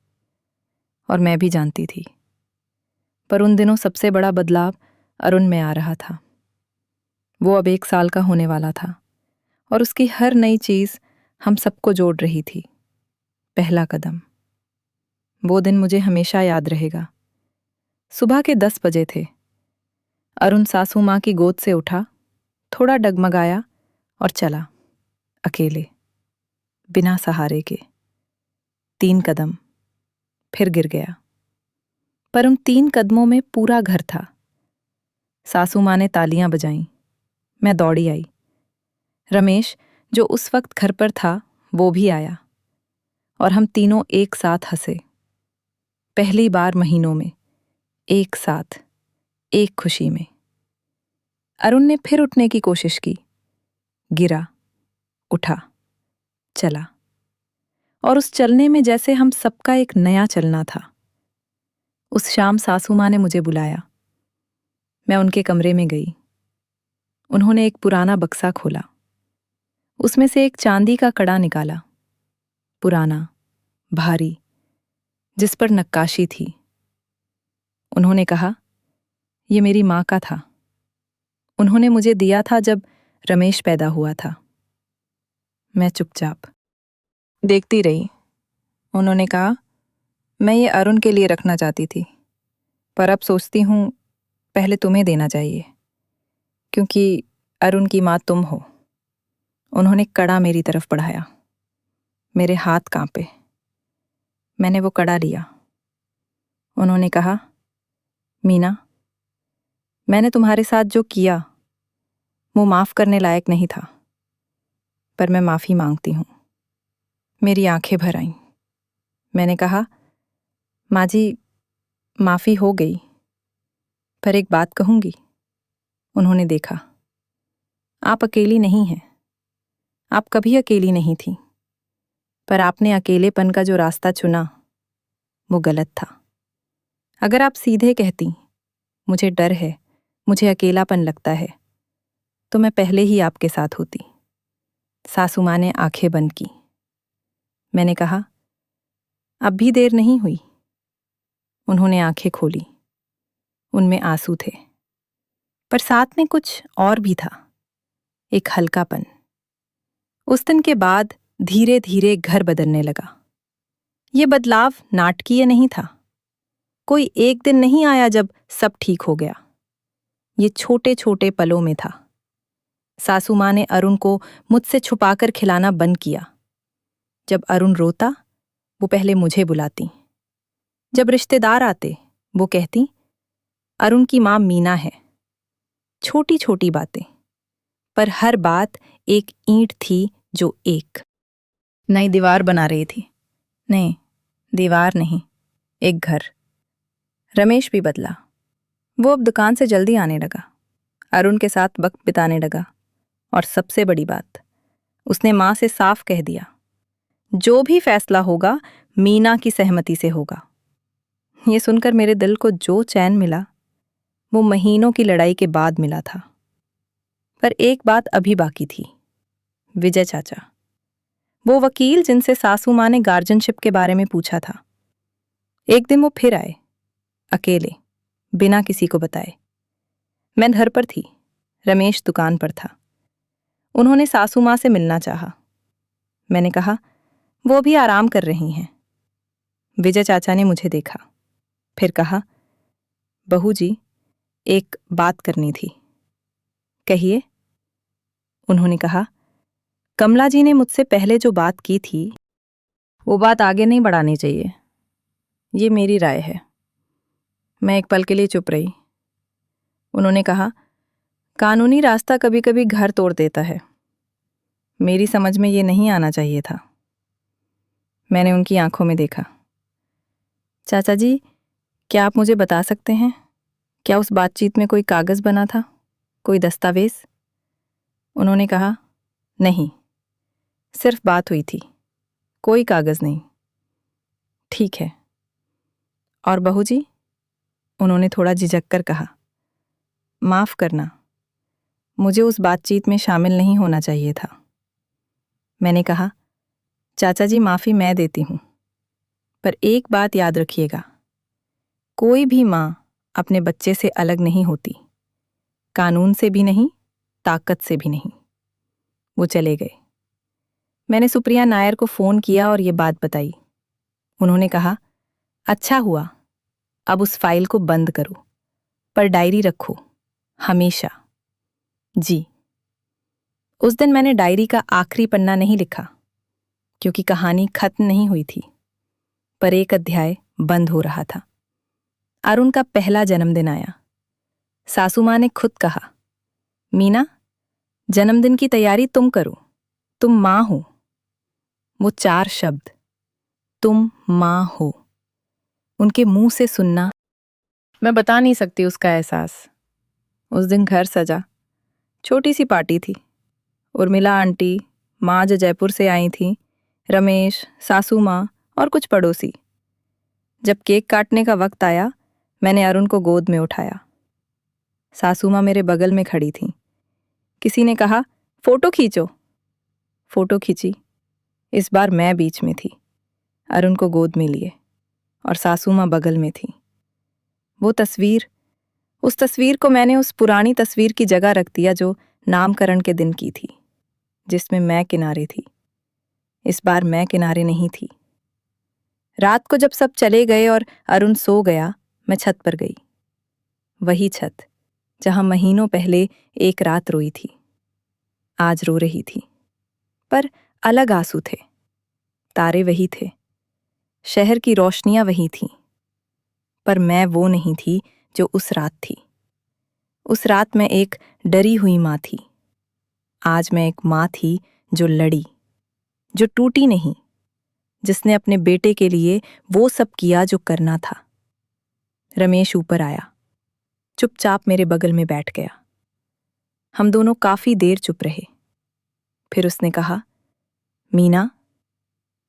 और मैं भी जानती थी। पर उन दिनों सबसे बड़ा बदलाव अरुण में आ रहा था। वो अब 1 साल का होने वाला था, और उसकी हर नई चीज़ हम सबको जोड़ रही थी। पहला कदम। वो दिन मुझे हमेशा याद रहेगा। सुबह के 10 बजे थे। अरुण सासू माँ की गोद से उठा, थोड़ा डगमगाया और चला, अकेले, बिना सहारे के। 3 कदम, फिर गिर गया। पर उन 3 कदमों में पूरा घर था। सासू माँ ने तालियां बजाईं। मैं दौड़ी आई। रमेश, जो उस वक्त घर पर था, वो भी आया, और हम तीनों एक साथ हंसे। पहली बार महीनों में, एक साथ, एक खुशी में। अरुण ने फिर उठने की कोशिश की, गिरा, उठा, चला। और उस चलने में जैसे हम सबका एक नया चलना था। उस शाम सासू माँ ने मुझे बुलाया। मैं उनके कमरे में गई। उन्होंने एक पुराना बक्सा खोला। उसमें से एक चांदी का कड़ा निकाला, पुराना, भारी, जिस पर नक्काशी थी। उन्होंने कहा, ये मेरी माँ का था। उन्होंने मुझे दिया था जब रमेश पैदा हुआ था। मैं चुपचाप देखती रही। उन्होंने कहा, मैं ये अरुण के लिए रखना चाहती थी, पर अब सोचती हूँ पहले तुम्हें देना चाहिए, क्योंकि अरुण की माँ तुम हो। उन्होंने कड़ा मेरी तरफ बढ़ाया। मेरे हाथ कांपे। मैंने वो कड़ा लिया। उन्होंने कहा, मीना, मैंने तुम्हारे साथ जो किया वो माफ़ करने लायक नहीं था, पर मैं माफ़ी मांगती हूँ। मेरी आंखें भर आईं। मैंने कहा, माँ जी, माफ़ी हो गई, पर एक बात कहूँगी। उन्होंने देखा। आप अकेली नहीं हैं। आप कभी अकेली नहीं थी, पर आपने अकेलेपन का जो रास्ता चुना वो गलत था। अगर आप सीधे कहती, मुझे डर है, मुझे अकेलापन लगता है, तो मैं पहले ही आपके साथ होती। सासू माँ ने आंखें बंद की। मैंने कहा, अब भी देर नहीं हुई। उन्होंने आंखें खोली। उनमें आंसू थे, पर साथ में कुछ और भी था, एक हल्कापन। उस दिन के बाद धीरे धीरे घर बदलने लगा। ये बदलाव नाटकीय नहीं था। कोई एक दिन नहीं आया जब सब ठीक हो गया। ये छोटे छोटे पलों में था। सासू माँ ने अरुण को मुझसे छुपाकर खिलाना बंद किया। जब अरुण रोता, वो पहले मुझे बुलाती। जब रिश्तेदार आते, वो कहती, अरुण की माँ मीना है। छोटी छोटी बातें, पर हर बात एक ईंट थी जो एक नई दीवार बना रही थी। नहीं, दीवार नहीं, एक घर। रमेश भी बदला। वो अब दुकान से जल्दी आने लगा, अरुण के साथ वक्त बिताने लगा, और सबसे बड़ी बात, उसने माँ से साफ कह दिया, जो भी फैसला होगा मीना की सहमति से होगा। ये सुनकर मेरे दिल को जो चैन मिला वो महीनों की लड़ाई के बाद मिला था। पर एक बात अभी बाकी थी, विजय चाचा, वो वकील जिनसे सासू माँ ने गार्जियनशिप के बारे में पूछा था। एक दिन वो फिर आए, अकेले, बिना किसी को बताए। मैं घर पर थी, रमेश दुकान पर था। उन्होंने सासू माँ से मिलना चाहा। मैंने कहा, वो भी आराम कर रही हैं। विजय चाचा ने मुझे देखा, फिर कहा, बहू जी, एक बात करनी थी। कहिए। उन्होंने कहा, कमला जी ने मुझसे पहले जो बात की थी वो बात आगे नहीं बढ़ानी चाहिए। ये मेरी राय है। मैं एक पल के लिए चुप रही। उन्होंने कहा, कानूनी रास्ता कभी कभी घर तोड़ देता है। मेरी समझ में ये नहीं आना चाहिए था। मैंने उनकी आंखों में देखा। चाचा जी, क्या आप मुझे बता सकते हैं, क्या उस बातचीत में कोई कागज़ बना था, कोई दस्तावेज? उन्होंने कहा, नहीं, सिर्फ बात हुई थी, कोई कागज़ नहीं। ठीक है। और बहू जी? उन्होंने थोड़ा झिझक कर कहा, माफ़ करना, मुझे उस बातचीत में शामिल नहीं होना चाहिए था। मैंने कहा, चाचा जी, माफ़ी मैं देती हूँ, पर एक बात याद रखिएगा, कोई भी माँ अपने बच्चे से अलग नहीं होती, कानून से भी नहीं, ताकत से भी नहीं। वो चले गए। मैंने सुप्रिया नायर को फ़ोन किया और ये बात बताई। उन्होंने कहा, अच्छा हुआ, अब उस फाइल को बंद करो, पर डायरी रखो, हमेशा। जी। उस दिन मैंने डायरी का आखिरी पन्ना नहीं लिखा, क्योंकि कहानी खत्म नहीं हुई थी, पर एक अध्याय बंद हो रहा था। अरुण का पहला जन्मदिन आया। सासू माँ ने खुद कहा, मीना, जन्मदिन की तैयारी तुम करो, तुम माँ हो। वो 4 शब्द, तुम माँ हो, उनके मुंह से सुनना, मैं बता नहीं सकती उसका एहसास। उस दिन घर सजा, छोटी सी पार्टी थी। उर्मिला आंटी, माँ जो जयपुर से आई थी, रमेश, सासू माँ और कुछ पड़ोसी। जब केक काटने का वक्त आया, मैंने अरुण को गोद में उठाया। सासू माँ मेरे बगल में खड़ी थीं। किसी ने कहा, फोटो खींचो। फोटो खींची। इस बार मैं बीच में थी, अरुण को गोद में लिए, और सासू माँ बगल में थी। उस तस्वीर को मैंने उस पुरानी तस्वीर की जगह रख दिया जो नामकरण के दिन की थी, जिसमें मैं किनारे थी। इस बार मैं किनारे नहीं थी। रात को जब सब चले गए और अरुण सो गया, मैं छत पर गई। वही छत जहां महीनों पहले एक रात रोई थी, आज रो रही थी। पर अलग आंसू थे। तारे वही थे, शहर की रोशनियां वही थीं, पर मैं वो नहीं थी जो उस रात थी। उस रात मैं एक डरी हुई माँ थी। आज मैं एक माँ थी जो लड़ी, जो टूटी नहीं, जिसने अपने बेटे के लिए वो सब किया जो करना था। रमेश ऊपर आया, चुपचाप मेरे बगल में बैठ गया। हम दोनों काफी देर चुप रहे। फिर उसने कहा, मीना,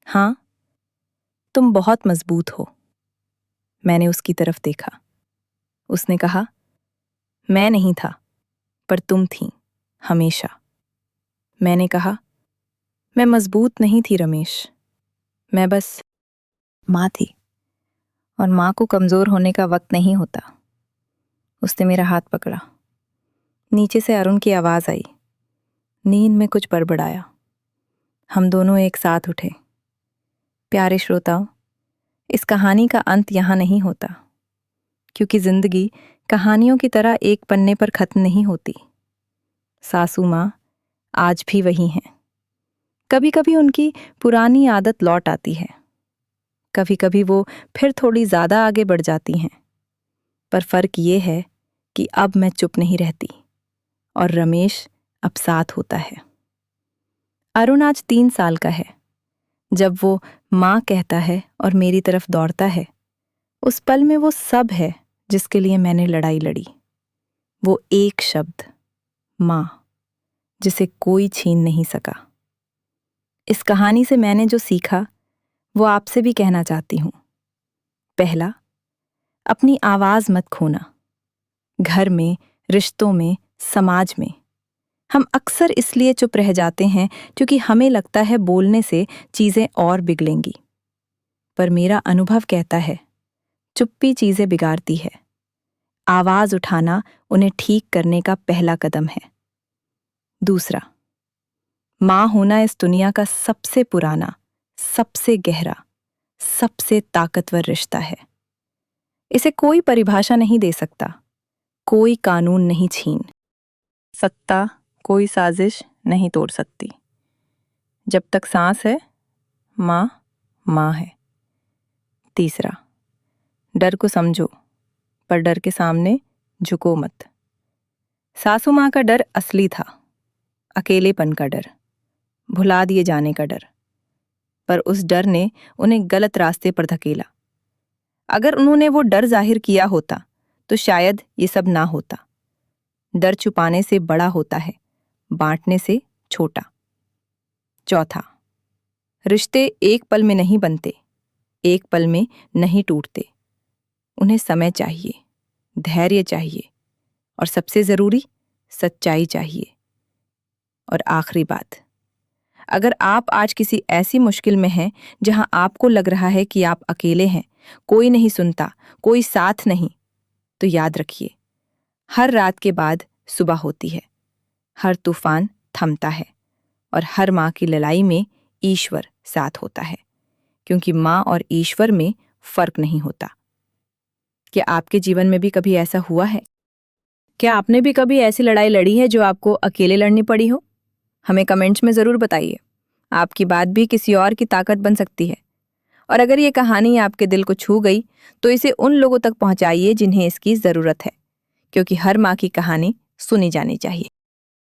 हाँ, तुम बहुत मजबूत हो। मैंने उसकी तरफ देखा। उसने कहा, मैं नहीं था, पर तुम थी, हमेशा। मैंने कहा, मैं मजबूत नहीं थी रमेश, मैं बस माँ थी, और माँ को कमजोर होने का वक्त नहीं होता। उसने मेरा हाथ पकड़ा। नीचे से अरुण की आवाज आई। नींद में कुछ बड़बड़ाया। हम दोनों एक साथ उठे। प्यारे श्रोताओ, इस कहानी का अंत यहाँ नहीं होता, क्योंकि जिंदगी कहानियों की तरह एक पन्ने पर खत्म नहीं होती। सासू माँ आज भी वही हैं। कभी कभी उनकी पुरानी आदत लौट आती है, कभी कभी वो फिर थोड़ी ज्यादा आगे बढ़ जाती हैं। पर फर्क ये है कि अब मैं चुप नहीं रहती और रमेश अब साथ होता है। अरुण आज 3 साल का है। जब वो माँ कहता है और मेरी तरफ दौड़ता है, उस पल में वो सब है जिसके लिए मैंने लड़ाई लड़ी। वो एक शब्द, माँ, जिसे कोई छीन नहीं सका। इस कहानी से मैंने जो सीखा वो आपसे भी कहना चाहती हूँ। पहला, अपनी आवाज मत खोना। घर में, रिश्तों में, समाज में हम अक्सर इसलिए चुप रह जाते हैं क्योंकि हमें लगता है बोलने से चीजें और बिगड़ेंगी। पर मेरा अनुभव कहता है, चुप्पी चीजें बिगाड़ती है। आवाज उठाना उन्हें ठीक करने का पहला कदम है। दूसरा, माँ होना इस दुनिया का सबसे पुराना, सबसे गहरा, सबसे ताकतवर रिश्ता है। इसे कोई परिभाषा नहीं दे सकता, कोई कानून नहीं छीन सकता, कोई साजिश नहीं तोड़ सकती। जब तक सांस है, माँ माँ है। तीसरा, डर को समझो, पर डर के सामने झुको मत। सासू माँ का डर असली था, अकेलेपन का डर, भुला दिए जाने का डर। पर उस डर ने उन्हें गलत रास्ते पर धकेला। अगर उन्होंने वो डर जाहिर किया होता तो शायद ये सब ना होता। डर छुपाने से बड़ा होता है, बांटने से छोटा। चौथा, रिश्ते एक पल में नहीं बनते, एक पल में नहीं टूटते। उन्हें समय चाहिए, धैर्य चाहिए, और सबसे जरूरी सच्चाई चाहिए। और आखिरी बात, अगर आप आज किसी ऐसी मुश्किल में हैं जहां आपको लग रहा है कि आप अकेले हैं, कोई नहीं सुनता, कोई साथ नहीं, तो याद रखिए, हर रात के बाद सुबह होती है, हर तूफान थमता है, और हर माँ की लड़ाई में ईश्वर साथ होता है, क्योंकि माँ और ईश्वर में फर्क नहीं होता। क्या आपके जीवन में भी कभी ऐसा हुआ है? क्या आपने भी कभी ऐसी लड़ाई लड़ी है जो आपको अकेले लड़नी पड़ी हो? हमें कमेंट्स में ज़रूर बताइए। आपकी बात भी किसी और की ताकत बन सकती है। और अगर ये कहानी आपके दिल को छू गई तो इसे उन लोगों तक पहुंचाइए जिन्हें इसकी ज़रूरत है, क्योंकि हर माँ की कहानी सुनी जानी चाहिए।